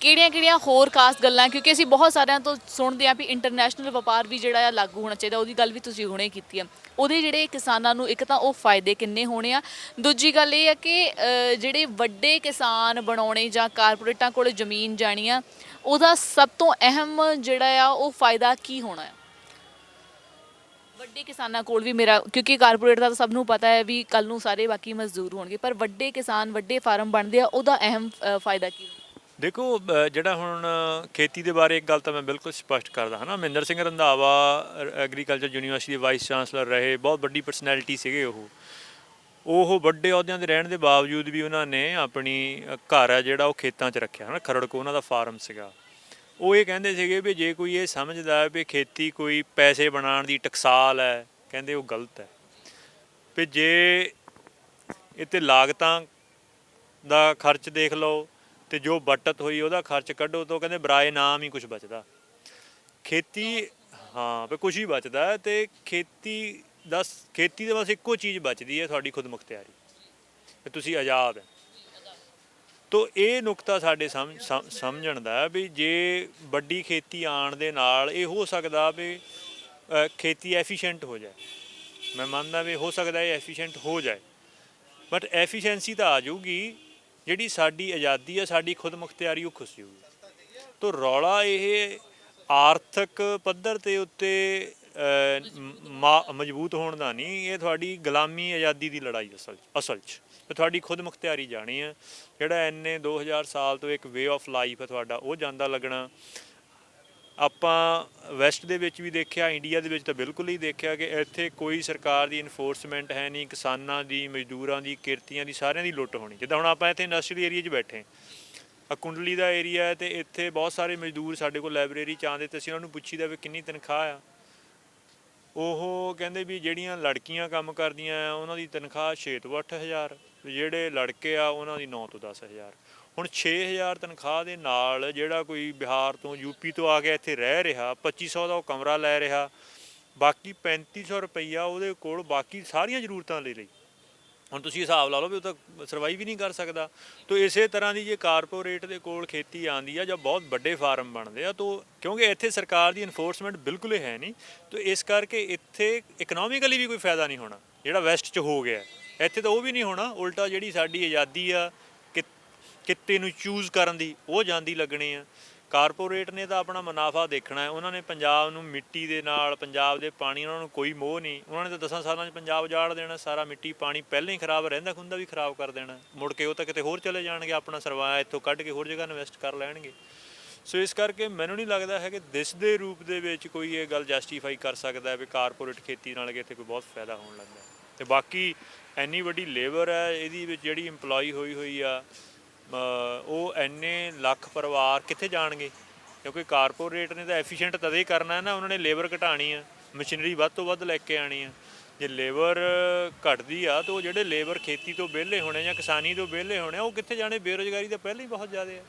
ਕਿਹੜੀਆਂ ਹੋਰ ਖਾਸ ਗੱਲਾਂ, ਕਿਉਂਕਿ ਅਸੀਂ ਬਹੁਤ ਸਾਰਿਆਂ ਤੋਂ ਸੁਣਦੇ ਹਾਂ ਵੀ ਇੰਟਰਨੈਸ਼ਨਲ ਵਪਾਰ ਵੀ ਜਿਹੜਾ ਆ ਲਾਗੂ ਹੋਣਾ ਚਾਹੀਦਾ, ਉਹਦੀ ਗੱਲ ਵੀ ਤੁਸੀਂ ਹੁਣੇ ਕੀਤੀ ਆ। ਉਹਦੇ ਜਿਹੜੇ ਕਿਸਾਨਾਂ ਨੂੰ ਇੱਕ ਤਾਂ ਉਹ ਫਾਇਦੇ ਕਿੰਨੇ ਹੋਣੇ ਆ, ਦੂਜੀ ਗੱਲ ਇਹ ਹੈ ਕਿ ਜਿਹੜੇ ਵੱਡੇ ਕਿਸਾਨ ਬਣਾਉਣੇ ਜਾਂ ਕਾਰਪੋਰੇਟਾਂ ਕੋਲ ਜ਼ਮੀਨ ਜਾਣੀ ਆ, ਉਹਦਾ ਸਭ ਤੋਂ ਅਹਿਮ ਜਿਹੜਾ ਆ ਉਹ ਫਾਇਦਾ ਕੀ ਹੋਣਾ ਆ ਵੱਡੇ ਕਿਸਾਨਾਂ ਕੋਲ ਵੀ। ਮੇਰਾ ਕਿਉਂਕਿ ਕਾਰਪੋਰੇਟ ਦਾ ਤਾਂ ਸਭ ਨੂੰ ਪਤਾ ਹੈ ਵੀ ਕੱਲ ਨੂੰ ਸਾਰੇ ਬਾਕੀ ਮਜ਼ਦੂਰ ਹੋਣਗੇ, ਪਰ ਵੱਡੇ ਕਿਸਾਨ, ਵੱਡੇ ਫਾਰਮ ਬਣਦੇ ਆ, ਉਹਦਾ ਅਹਿਮ ਫਾਇਦਾ ਕੀ ਹੋਣਾ? ਦੇਖੋ, ਜਿਹੜਾ ਹੁਣ ਖੇਤੀ ਦੇ ਬਾਰੇ ਇੱਕ ਗੱਲ ਤਾਂ ਮੈਂ ਬਿਲਕੁਲ ਸਪਸ਼ਟ ਕਰਦਾ ਹਾਂ ਨਾ, ਮਹਿੰਦਰ ਸਿੰਘ ਰੰਧਾਵਾ ਐਗਰੀਕਲਚਰ ਯੂਨੀਵਰਸਿਟੀ ਦੇ ਵਾਈਸ ਚਾਂਸਲਰ ਰਹੇ, ਬਹੁਤ ਵੱਡੀ ਪਰਸਨੈਲਿਟੀ ਸੀਗੇ। ਉਹ ਵੱਡੇ ਅਹੁਦਿਆਂ 'ਤੇ ਰਹਿਣ ਦੇ ਬਾਵਜੂਦ ਵੀ ਉਹਨਾਂ ਨੇ ਆਪਣੀ ਘਰ ਹੈ ਜਿਹੜਾ ਉਹ ਖੇਤਾਂ 'ਚ ਰੱਖਿਆ, ਹੈ ਨਾ। ਖਰੜ ਕੋ ਉਹਨਾਂ ਦਾ ਫਾਰਮ ਸੀਗਾ। ਉਹ ਇਹ ਕਹਿੰਦੇ ਸੀਗੇ ਵੀ ਜੇ ਕੋਈ ਇਹ ਸਮਝਦਾ ਵੀ ਖੇਤੀ ਕੋਈ ਪੈਸੇ ਬਣਾਉਣ ਦੀ ਟਕਸਾਲ ਹੈ, ਕਹਿੰਦੇ ਉਹ ਗਲਤ ਹੈ। ਵੀ ਜੇ ਇਹ 'ਤੇ ਲਾਗਤਾਂ ਦਾ ਖਰਚ ਦੇਖ ਲਓ ਤੇ ਜੋ ਬਚਤ ਹੋਈ ਉਹਦਾ ਖਰਚ ਕੱਢੋ, ਤਾਂ ਕਹਿੰਦੇ ਬਰਾਏ ਨਾਮ ਹੀ ਕੁਝ ਬਚਦਾ ਖੇਤੀ। ਹਾਂ, ਵੀ ਕੁਛ ਹੀ ਬਚਦਾ। ਤੇ ਖੇਤੀ ਦੇ ਬਸ ਇੱਕੋ ਚੀਜ਼ ਬਚਦੀ ਹੈ, ਤੁਹਾਡੀ ਖੁਦ ਮੁਖਤਿਆਰੀ, ਵੀ ਤੁਸੀਂ ਆਜ਼ਾਦ ਹੈ। ਤੋ ਇਹ ਨੁਕਤਾ ਸਾਡੇ ਸਮਝਣ ਦਾ ਵੀ ਜੇ ਵੱਡੀ ਖੇਤੀ ਆਉਣ ਦੇ ਨਾਲ ਇਹ ਹੋ ਸਕਦਾ ਵੀ ਖੇਤੀ ਐਫੀਸ਼ੀਐਂਟ ਹੋ ਜਾਏ। ਮੈਂ ਮੰਨਦਾ ਵੀ ਹੋ ਸਕਦਾ ਇਹ ਐਫੀਸ਼ੀਐਂਟ ਹੋ ਜਾਏ, ਬਟ ਐਫੀਸ਼ੀਐਂਸੀ ਤਾਂ ਆ ਜਾਊਗੀ ਜਿਹੜੀ ਸਾਡੀ ਆਜ਼ਾਦੀ ਹੈ, ਸਾਡੀ ਖੁਦ ਮੁਖਤਿਆਰੀ, ਉਹ ਖੁਸ਼ ਜਾਊਗੀ। ਤੋ ਰੌਲਾ ਇਹ ਆਰਥਿਕ ਪੱਧਰ 'ਤੇ ਉੱਤੇ ਮਜ਼ਬੂਤ ਹੋਣ ਦਾ ਨਹੀਂ, ਇਹ ਤੁਹਾਡੀ ਗੁਲਾਮੀ ਆਜ਼ਾਦੀ ਦੀ ਲੜਾਈ ਅਸਲ 'ਚ ਤੁਹਾਡੀ ਖੁਦ ਮੁਖਤਿਆਰੀ ਜਾਣੀ ਆ। ਜਿਹੜਾ ਇੰਨੇ 2000 ਸਾਲ ਤੋਂ ਇੱਕ ਵੇ ਆਫ ਲਾਈਫ ਹੈ ਤੁਹਾਡਾ, ਉਹ ਜਾਂਦਾ ਲੱਗਣਾ। ਆਪਾਂ ਵੈਸਟ ਦੇ ਵਿੱਚ ਵੀ ਦੇਖਿਆ, ਇੰਡੀਆ ਦੇ ਵਿੱਚ ਤਾਂ ਬਿਲਕੁਲ ਹੀ ਦੇਖਿਆ ਕਿ ਇੱਥੇ ਕੋਈ ਸਰਕਾਰ ਦੀ ਇਨਫੋਰਸਮੈਂਟ ਹੈ ਨਹੀਂ, ਕਿਸਾਨਾਂ ਦੀ, ਮਜ਼ਦੂਰਾਂ ਦੀ, ਕਿਰਤੀਆਂ ਦੀ, ਸਾਰਿਆਂ ਦੀ ਲੁੱਟ ਹੋਣੀ। ਜਿੱਦਾਂ ਹੁਣ ਆਪਾਂ ਇੱਥੇ ਇੰਡਸਟਰੀਅਲ ਏਰੀਆ 'ਚ ਬੈਠੇ, ਆ ਕੁੰਡਲੀ ਦਾ ਏਰੀਆ ਹੈ, ਅਤੇ ਇੱਥੇ ਬਹੁਤ ਸਾਰੇ ਮਜ਼ਦੂਰ ਸਾਡੇ ਕੋਲ ਲਾਇਬ੍ਰੇਰੀ 'ਚ ਆਉਂਦੇ, ਅਤੇ ਅਸੀਂ ਉਹਨਾਂ ਨੂੰ ਪੁੱਛੀਦਾ ਵੀ ਕਿੰਨੀ ਤਨਖਾਹ ਆ। ਉਹ ਕਹਿੰਦੇ ਵੀ ਜਿਹੜੀਆਂ ਲੜਕੀਆਂ ਕੰਮ ਕਰਦੀਆਂ ਆ ਉਹਨਾਂ ਦੀ ਤਨਖਾਹ 6 ਤੋਂ 8000, ਜਿਹੜੇ ਲੜਕੇ ਆ ਉਹਨਾਂ ਦੀ 9 ਤੋਂ 10000। ਹੁਣ 6000 ਤਨਖਾਹ ਦੇ ਨਾਲ ਜਿਹੜਾ ਕੋਈ ਬਿਹਾਰ ਤੋਂ, ਯੂਪੀ ਤੋਂ ਆ ਕੇ ਇੱਥੇ ਰਹਿ ਰਿਹਾ, 2500 ਦਾ ਉਹ ਕਮਰਾ ਲੈ ਰਿਹਾ, ਬਾਕੀ 3500 ਰੁਪਈਆ ਉਹਦੇ ਕੋਲ ਬਾਕੀ ਸਾਰੀਆਂ ਜ਼ਰੂਰਤਾਂ ਲਈ। ਹੁਣ ਤੁਸੀਂ ਹਿਸਾਬ ਲਾ ਲਓ ਵੀ ਉਹ ਤਾਂ ਸਰਵਾਈਵ ਵੀ ਨਹੀਂ ਕਰ ਸਕਦਾ। ਤਾਂ ਇਸੇ ਤਰ੍ਹਾਂ ਦੀ ਜੇ ਕਾਰਪੋਰੇਟ ਦੇ ਕੋਲ ਖੇਤੀ ਆਉਂਦੀ ਆ ਜਾਂ ਬਹੁਤ ਵੱਡੇ ਫਾਰਮ ਬਣਦੇ ਆ, ਤਾਂ ਕਿਉਂਕਿ ਇੱਥੇ ਸਰਕਾਰ ਦੀ ਇਨਫੋਰਸਮੈਂਟ ਬਿਲਕੁਲ ਹੀ ਹੈ ਨਹੀਂ, ਤਾਂ ਇਸ ਕਰਕੇ ਇੱਥੇ ਇਕਨੋਮਿਕਲੀ ਵੀ ਕੋਈ ਫਾਇਦਾ ਨਹੀਂ ਹੋਣਾ ਜਿਹੜਾ ਵੈਸਟ 'ਚ ਹੋ ਗਿਆ। ਇੱਥੇ ਤਾਂ ਉਹ ਵੀ ਨਹੀਂ ਹੋਣਾ, ਉਲਟਾ ਜਿਹੜੀ ਸਾਡੀ ਆਜ਼ਾਦੀ ਆ ਕਿੱਤੇ ਨੂੰ ਚੂਜ਼ ਕਰਨ ਦੀ, ਉਹ ਜਾਂਦੀ ਲੱਗਣੀ ਆ। ਕਾਰਪੋਰੇਟ ਨੇ ਤਾਂ ਆਪਣਾ ਮੁਨਾਫਾ ਦੇਖਣਾ ਹੈ। ਉਹਨਾਂ ਨੇ ਪੰਜਾਬ ਨੂੰ ਮਿੱਟੀ ਦੇ ਨਾਲ, ਪੰਜਾਬ ਦੇ ਪਾਣੀ, ਉਹਨਾਂ ਨੂੰ ਕੋਈ ਮੋਹ ਨਹੀਂ। ਉਹਨਾਂ ਨੇ ਤਾਂ 10 ਸਾਲਾਂ 'ਚ ਪੰਜਾਬ ਉਜਾੜ ਦੇਣਾ, ਸਾਰਾ ਮਿੱਟੀ ਪਾਣੀ ਪਹਿਲਾਂ ਹੀ ਖਰਾਬ ਰਹਿੰਦਾ ਖੁੰਦਾ ਵੀ ਖਰਾਬ ਕਰ ਦੇਣਾ। ਮੁੜ ਕੇ ਉਹ ਤਾਂ ਕਿਤੇ ਹੋਰ ਚਲੇ ਜਾਣਗੇ, ਆਪਣਾ ਸਰਵਾਇਆ ਇੱਥੋਂ ਕੱਢ ਕੇ ਹੋਰ ਜਗ੍ਹਾ ਇਨਵੈਸਟ ਕਰ ਲੈਣਗੇ। ਸੋ ਇਸ ਕਰਕੇ ਮੈਨੂੰ ਨਹੀਂ ਲੱਗਦਾ ਹੈ ਕਿ ਦਿਸ ਦੇ ਰੂਪ ਦੇ ਵਿੱਚ ਕੋਈ ਇਹ ਗੱਲ ਜਸਟੀਫਾਈ ਕਰ ਸਕਦਾ ਵੀ ਕਾਰਪੋਰੇਟ ਖੇਤੀ ਨਾਲ ਕਿ ਇੱਥੇ ਕੋਈ ਬਹੁਤ ਫਾਇਦਾ ਹੋਣ ਲੱਗਾ। ਅਤੇ ਬਾਕੀ ਇੰਨੀ ਵੱਡੀ ਲੇਬਰ ਹੈ ਇਹਦੀ ਵਿੱਚ ਜਿਹੜੀ ਇੰਪਲੋਈ ਹੋਈ ਆ, ਉਹ ਇੰਨੇ ਲੱਖ ਪਰਿਵਾਰ ਕਿੱਥੇ ਜਾਣਗੇ? ਕਿਉਂਕਿ ਕਾਰਪੋਰੇਟ ਨੇ ਤਾਂ ਐਫੀਸ਼ੀਐਂਟ ਤਦੇ ਹੀ ਕਰਨਾ ਹੈ ਨਾ, ਉਹਨਾਂ ਨੇ ਲੇਬਰ ਘਟਾਉਣੀ ਆ, ਮਸ਼ੀਨਰੀ ਵੱਧ ਤੋਂ ਵੱਧ ਲੈ ਕੇ ਆਉਣੀ ਆ। ਜੇ ਲੇਬਰ ਘਟਦੀ ਆ ਤਾਂ ਉਹ ਜਿਹੜੇ ਲੇਬਰ ਖੇਤੀ ਤੋਂ ਵਿਹਲੇ ਹੋਣੇ ਜਾਂ ਕਿਸਾਨੀ ਤੋਂ ਵਿਹਲੇ ਹੋਣੇ, ਉਹ ਕਿੱਥੇ ਜਾਣੇ? ਬੇਰੁਜ਼ਗਾਰੀ ਤਾਂ ਪਹਿਲਾਂ ਹੀ ਬਹੁਤ ਜ਼ਿਆਦਾ ਹੈ।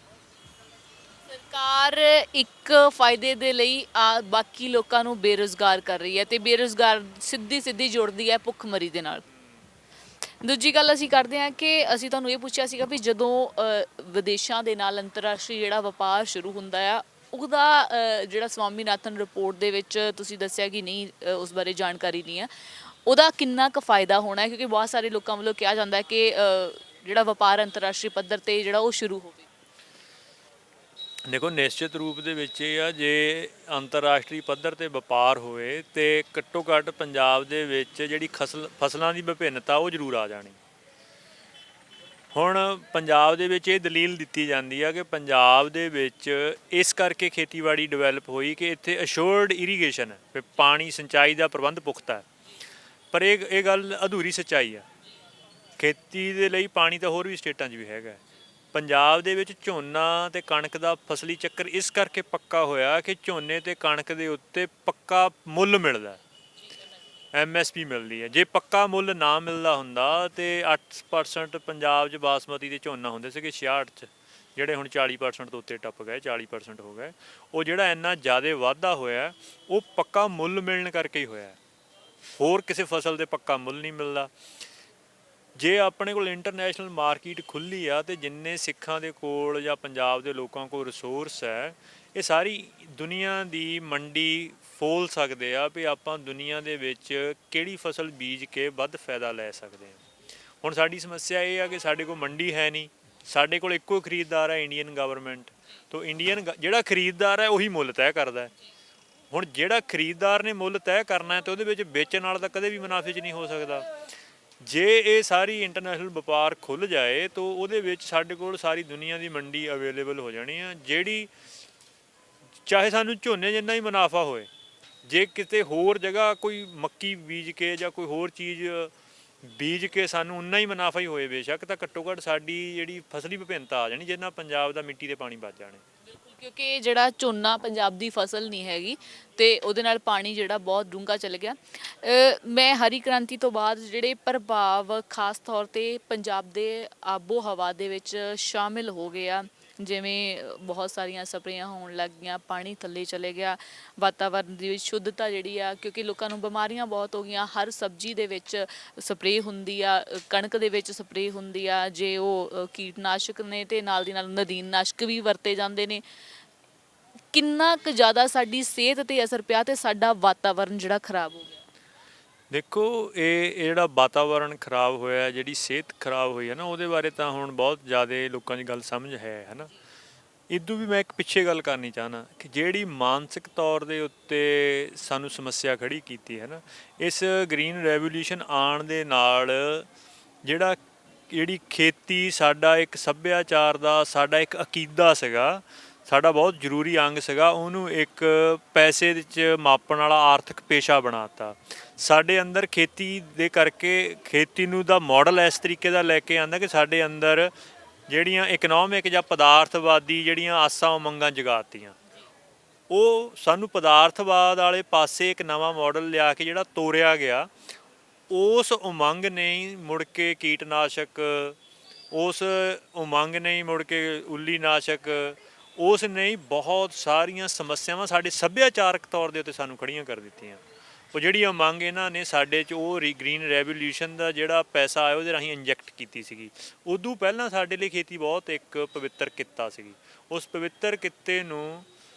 ਸਰਕਾਰ ਇੱਕ ਫਾਇਦੇ ਦੇ ਲਈ ਬਾਕੀ ਲੋਕਾਂ ਨੂੰ ਬੇਰੁਜ਼ਗਾਰ ਕਰ ਰਹੀ ਹੈ, ਤੇ ਬੇਰੁਜ਼ਗਾਰ ਸਿੱਧੀ ਜੁੜਦੀ ਹੈ ਭੁੱਖਮਰੀ ਦੇ ਨਾਲ। ਦੂਜੀ ਗੱਲ ਅਸੀਂ ਕਰਦੇ ਹਾਂ ਕਿ ਅਸੀਂ ਤੁਹਾਨੂੰ ਇਹ ਪੁੱਛਿਆ ਸੀਗਾ ਵੀ ਜਦੋਂ ਵਿਦੇਸ਼ਾਂ ਦੇ ਨਾਲ ਅੰਤਰਰਾਸ਼ਟਰੀ ਜਿਹੜਾ ਵਪਾਰ ਸ਼ੁਰੂ ਹੁੰਦਾ ਆ, ਉਹਦਾ ਜਿਹੜਾ ਸਵਾਮੀਨਾਥਨ ਰਿਪੋਰਟ ਦੇ ਵਿੱਚ ਤੁਸੀਂ ਦੱਸਿਆ ਕਿ ਨਹੀਂ, ਉਸ ਬਾਰੇ ਜਾਣਕਾਰੀ ਨਹੀਂ ਹੈ, ਉਹਦਾ ਕਿੰਨਾ ਕੁ ਫਾਇਦਾ ਹੋਣਾ ਹੈ? ਕਿਉਂਕਿ ਬਹੁਤ ਸਾਰੇ ਲੋਕਾਂ ਵੱਲੋਂ ਕਿਹਾ ਜਾਂਦਾ ਹੈ ਕਿ ਜਿਹੜਾ ਵਪਾਰ ਅੰਤਰਰਾਸ਼ਟਰੀ ਪੱਧਰ 'ਤੇ ਜਿਹੜਾ ਉਹ ਸ਼ੁਰੂ ਹੋਵੇ। ਦੇਖੋ, ਨਿਸ਼ਚਿਤ ਰੂਪ ਦੇ ਵਿੱਚ ਇਹ ਆ, ਜੇ ਅੰਤਰਰਾਸ਼ਟਰੀ ਪੱਧਰ 'ਤੇ ਵਪਾਰ ਹੋਵੇ ਤੇ ਘੱਟੋ ਘੱਟ ਪੰਜਾਬ ਦੇ ਵਿੱਚ ਜਿਹੜੀ ਫਸਲਾਂ ਦੀ ਵਿਭਿੰਨਤਾ ਉਹ ਜ਼ਰੂਰ ਆ ਜਾਣੀ। ਹੁਣ ਪੰਜਾਬ ਦੇ ਵਿੱਚ ਇਹ ਦਲੀਲ ਦਿੱਤੀ ਜਾਂਦੀ ਆ ਕਿ ਪੰਜਾਬ ਦੇ ਵਿੱਚ ਇਸ ਕਰਕੇ ਖੇਤੀਬਾੜੀ ਡਿਵੈਲਪ ਹੋਈ ਕਿ ਇੱਥੇ ਅਸ਼ੋਰਡ ਇਰੀਗੇਸ਼ਨ ਹੈ, ਪਾਣੀ ਸਿੰਚਾਈ ਦਾ ਪ੍ਰਬੰਧ ਪੁਖਤਾ ਹੈ। ਪਰ ਇਹ ਗੱਲ ਅਧੂਰੀ ਸੱਚਾਈ ਆ। ਖੇਤੀ ਦੇ ਲਈ ਪਾਣੀ ਤਾਂ ਹੋਰ ਵੀ ਸਟੇਟਾਂ 'ਚ ਵੀ ਹੈਗਾ। ਪੰਜਾਬ ਦੇ ਵਿੱਚ ਝੋਨਾ ਤੇ ਕਣਕ ਦਾ ਫਸਲੀ ਚੱਕਰ ਇਸ ਕਰਕੇ ਪੱਕਾ ਹੋਇਆ ਕਿ ਝੋਨੇ ਤੇ ਕਣਕ ਦੇ ਉੱਤੇ ਪੱਕਾ ਮੁੱਲ ਮਿਲਦਾ, MSP ਮਿਲਦੀ ਹੈ। ਜੇ ਪੱਕਾ ਮੁੱਲ ਨਾ ਮਿਲਦਾ ਹੁੰਦਾ ਤੇ 8% ਪੰਜਾਬ 'ਚ ਬਾਸਮਤੀ ਦੇ ਝੋਨਾ ਹੁੰਦੇ ਸੀਗੇ 66 'ਚ, ਜਿਹੜੇ ਹੁਣ 40% ਤੋਂ ਉੱਤੇ ਟੱਪ ਗਏ, 40% ਹੋ ਗਏ। ਉਹ ਜਿਹੜਾ ਇੰਨਾ ਜ਼ਿਆਦਾ ਵਾਧਾ ਹੋਇਆ ਉਹ ਪੱਕਾ ਮੁੱਲ ਮਿਲਣ ਕਰਕੇ ਹੀ ਹੋਇਆ, ਹੋਰ ਕਿਸੇ ਫਸਲ ਦੇ ਪੱਕਾ ਮੁੱਲ ਨਹੀਂ ਮਿਲਦਾ। ਜੇ ਆਪਣੇ ਕੋਲ ਇੰਟਰਨੈਸ਼ਨਲ ਮਾਰਕੀਟ ਖੁੱਲ੍ਹੀ ਆ ਅਤੇ ਜਿੰਨੇ ਸਿੱਖਾਂ ਦੇ ਕੋਲ ਜਾਂ ਪੰਜਾਬ ਦੇ ਲੋਕਾਂ ਕੋਲ ਰਿਸੋਰਸ ਹੈ, ਇਹ ਸਾਰੀ ਦੁਨੀਆ ਦੀ ਮੰਡੀ ਫੋਲ ਸਕਦੇ ਆ ਵੀ ਆਪਾਂ ਦੁਨੀਆ ਦੇ ਵਿੱਚ ਕਿਹੜੀ ਫਸਲ ਬੀਜ ਕੇ ਵੱਧ ਫਾਇਦਾ ਲੈ ਸਕਦੇ ਹਾਂ। ਹੁਣ ਸਾਡੀ ਸਮੱਸਿਆ ਇਹ ਆ ਕਿ ਸਾਡੇ ਕੋਲ ਮੰਡੀ ਹੈ ਨਹੀਂ, ਸਾਡੇ ਕੋਲ ਇੱਕੋ ਖਰੀਦਦਾਰ ਹੈ, ਇੰਡੀਅਨ ਗਵਰਨਮੈਂਟ। ਤੋਂ ਜਿਹੜਾ ਖਰੀਦਦਾਰ ਹੈ ਉਹੀ ਮੁੱਲ ਤੈਅ ਕਰਦਾ ਹੈ। ਹੁਣ ਜਿਹੜਾ ਖਰੀਦਦਾਰ ਨੇ ਮੁੱਲ ਤੈਅ ਕਰਨਾ ਹੈ ਤਾਂ ਉਹਦੇ ਵਿੱਚ ਵੇਚਣ ਵਾਲਾ ਤਾਂ ਕਦੇ ਵੀ ਮੁਨਾਫੇ 'ਚ ਨਹੀਂ ਹੋ ਸਕਦਾ। ਜੇ ਇਹ ਸਾਰੀ ਇੰਟਰਨੈਸ਼ਨਲ ਵਪਾਰ ਖੁੱਲ੍ਹ ਜਾਏ ਤਾਂ ਉਹਦੇ ਵਿੱਚ ਸਾਡੇ ਕੋਲ ਸਾਰੀ ਦੁਨੀਆ ਦੀ ਮੰਡੀ ਅਵੇਲੇਬਲ ਹੋ ਜਾਣੀ ਆ, ਜਿਹੜੀ ਚਾਹੇ ਸਾਨੂੰ ਝੋਨੇ ਜਿੰਨਾ ਹੀ ਮੁਨਾਫਾ ਹੋਏ, ਜੇ ਕਿਤੇ ਹੋਰ ਜਗ੍ਹਾ ਕੋਈ ਮੱਕੀ ਬੀਜ ਕੇ ਜਾਂ ਕੋਈ ਹੋਰ ਚੀਜ਼ ਬੀਜ ਕੇ ਸਾਨੂੰ ਉਨਾ ਹੀ ਮੁਨਾਫਾ ਹੀ ਹੋਏ ਬੇਸ਼ੱਕ, ਤਾਂ ਘੱਟੋ ਘੱਟ ਸਾਡੀ ਜਿਹੜੀ ਫਸਲੀ ਵਿਭਿੰਨਤਾ ਆ ਜਾਣੀ, ਜਿਸ ਨਾਲ ਪੰਜਾਬ ਦਾ ਮਿੱਟੀ ਦੇ ਪਾਣੀ ਬਚ ਜਾਣੇ। ਕਿਉਂਕਿ ਜਿਹੜਾ ਝੋਨਾ ਪੰਜਾਬ ਦੀ ਫਸਲ ਨਹੀਂ ਹੈਗੀ ਤੇ ਉਹਦੇ ਨਾਲ ਪਾਣੀ ਜਿਹੜਾ ਬਹੁਤ ਡੂੰਘਾ ਚਲ ਗਿਆ। ਮੈਂ ਹਰੀ ਕ੍ਰਾਂਤੀ ਤੋਂ ਬਾਅਦ ਜਿਹੜੇ ਪ੍ਰਭਾਵ ਖਾਸ ਤੌਰ 'ਤੇ ਪੰਜਾਬ ਦੇ ਆਬੋ ਹਵਾ ਦੇ ਵਿੱਚ ਸ਼ਾਮਿਲ ਹੋ ਗਏ ਆ, ਜਿਵੇਂ ਬਹੁਤ ਸਾਰੀਆਂ ਸਪਰੇਆਂ ਹੋਣ ਲੱਗ ਗਈਆਂ, ਪਾਣੀ ਥੱਲੇ ਚਲੇ ਗਿਆ, ਵਾਤਾਵਰਨ ਦੀ ਸ਼ੁੱਧਤਾ ਜਿਹੜੀ ਆ, ਕਿਉਂਕਿ ਲੋਕਾਂ ਨੂੰ ਬਿਮਾਰੀਆਂ ਬਹੁਤ ਹੋ ਗਈਆਂ। ਹਰ ਸਬਜ਼ੀ ਦੇ ਵਿੱਚ ਸਪਰੇਅ ਹੁੰਦੀ ਆ, ਕਣਕ ਦੇ ਵਿੱਚ ਸਪਰੇਅ ਹੁੰਦੀ ਆ, ਜੇ ਉਹ ਕੀਟਨਾਸ਼ਕ ਨੇ ਤੇ ਨਾਲ ਦੀ ਨਾਲ ਨਦੀਨਨਾਸ਼ਕ ਵੀ ਵਰਤੇ ਜਾਂਦੇ ਨੇ। ਕਿੰਨਾ ਕੁ ਜ਼ਿਆਦਾ ਸਾਡੀ ਸਿਹਤ 'ਤੇ ਅਸਰ ਪਿਆ ਤੇ ਸਾਡਾ ਵਾਤਾਵਰਨ ਜਿਹੜਾ ਖਰਾਬ ਹੋ ਗਿਆ। ਦੇਖੋ, ਇਹ ਜਿਹੜਾ ਵਾਤਾਵਰਨ ਖਰਾਬ ਹੋਇਆ, ਜਿਹੜੀ ਸਿਹਤ ਖਰਾਬ ਹੋਈ ਹੈ ਨਾ, ਉਹਦੇ ਬਾਰੇ ਤਾਂ ਹੁਣ ਬਹੁਤ ਜ਼ਿਆਦਾ ਲੋਕਾਂ ਦੀ ਗੱਲ ਸਮਝ ਹੈ ਨਾ। ਇਦੋਂ ਵੀ ਮੈਂ ਇੱਕ ਪਿੱਛੇ ਗੱਲ ਕਰਨੀ ਚਾਹਨਾ ਕਿ ਜਿਹੜੀ ਮਾਨਸਿਕ ਤੌਰ ਦੇ ਉੱਤੇ ਸਾਨੂੰ ਸਮੱਸਿਆ ਖੜੀ ਕੀਤੀ ਹੈ ਨਾ, ਇਸ ਗ੍ਰੀਨ ਰੈਵੋਲੂਸ਼ਨ ਆਉਣ ਦੇ ਨਾਲ ਜਿਹੜੀ ਖੇਤੀ ਸਾਡਾ ਇੱਕ ਸੱਭਿਆਚਾਰ ਦਾ ਸਾਡਾ ਇੱਕ ਅਕੀਦਾ ਸੀਗਾ, ਸਾਡਾ ਬਹੁਤ ਜ਼ਰੂਰੀ ਅੰਗ ਸੀਗਾ, ਉਹਨੂੰ ਇੱਕ ਪੈਸੇ ਵਿੱਚ ਮਾਪਣ ਵਾਲਾ ਆਰਥਿਕ ਪੇਸ਼ਾ ਬਣਾਤਾ। ਸਾਡੇ ਅੰਦਰ ਖੇਤੀ ਦੇ ਕਰਕੇ ਖੇਤੀ ਨੂੰ ਦਾ ਮਾਡਲ ਇਸ ਤਰੀਕੇ ਦਾ ਲੈ ਕੇ ਆਂਦਾ ਕਿ ਸਾਡੇ ਅੰਦਰ ਜਿਹੜੀਆਂ ਇਕਨੋਮਿਕ ਜਾਂ ਪਦਾਰਥਵਾਦੀ ਜਿਹੜੀਆਂ ਆਸਾਂ ਉਮੰਗਾਂ ਜਗਾਤੀਆਂ, ਉਹ ਸਾਨੂੰ ਪਦਾਰਥਵਾਦ ਵਾਲੇ ਪਾਸੇ ਇੱਕ ਨਵਾਂ ਮਾਡਲ ਲਿਆ ਕੇ ਜਿਹੜਾ ਤੋਰਿਆ ਗਿਆ। ਉਸ ਉਮੰਗ ਨੇ ਹੀ ਮੁੜ ਕੇ ਕੀਟਨਾਸ਼ਕ, ਉਸ ਉਮੰਗ ਨੇ ਹੀ ਮੁੜ ਕੇ ਉੱਲੀਨਾਸ਼ਕ, ਉਸ ਨੇ ਹੀ ਬਹੁਤ ਸਾਰੀਆਂ ਸਮੱਸਿਆਵਾਂ ਸਾਡੇ ਸੱਭਿਆਚਾਰਕ ਤੌਰ ਦੇ ਉੱਤੇ ਸਾਨੂੰ ਖੜੀਆਂ ਕਰ ਦਿੱਤੀਆਂ। ਉਹ ਜਿਹੜੀ ਉਮੰਗ ਇਹਨਾਂ ਨੇ ਸਾਡੇ 'ਚ ਉਹ ਗ੍ਰੀਨ ਰੈਵੋਲੂਸ਼ਨ ਦਾ ਜਿਹੜਾ ਪੈਸਾ ਆਇਆ ਉਹਦੇ ਰਾਹੀਂ ਇੰਜੈਕਟ ਕੀਤੀ ਸੀਗੀ। ਉਦੋਂ ਪਹਿਲਾਂ ਸਾਡੇ ਲਈ ਖੇਤੀ ਬਹੁਤ ਇੱਕ ਪਵਿੱਤਰ ਕਿੱਤਾ ਸੀਗੀ। ਉਸ ਪਵਿੱਤਰ ਕਿੱਤੇ ਨੂੰ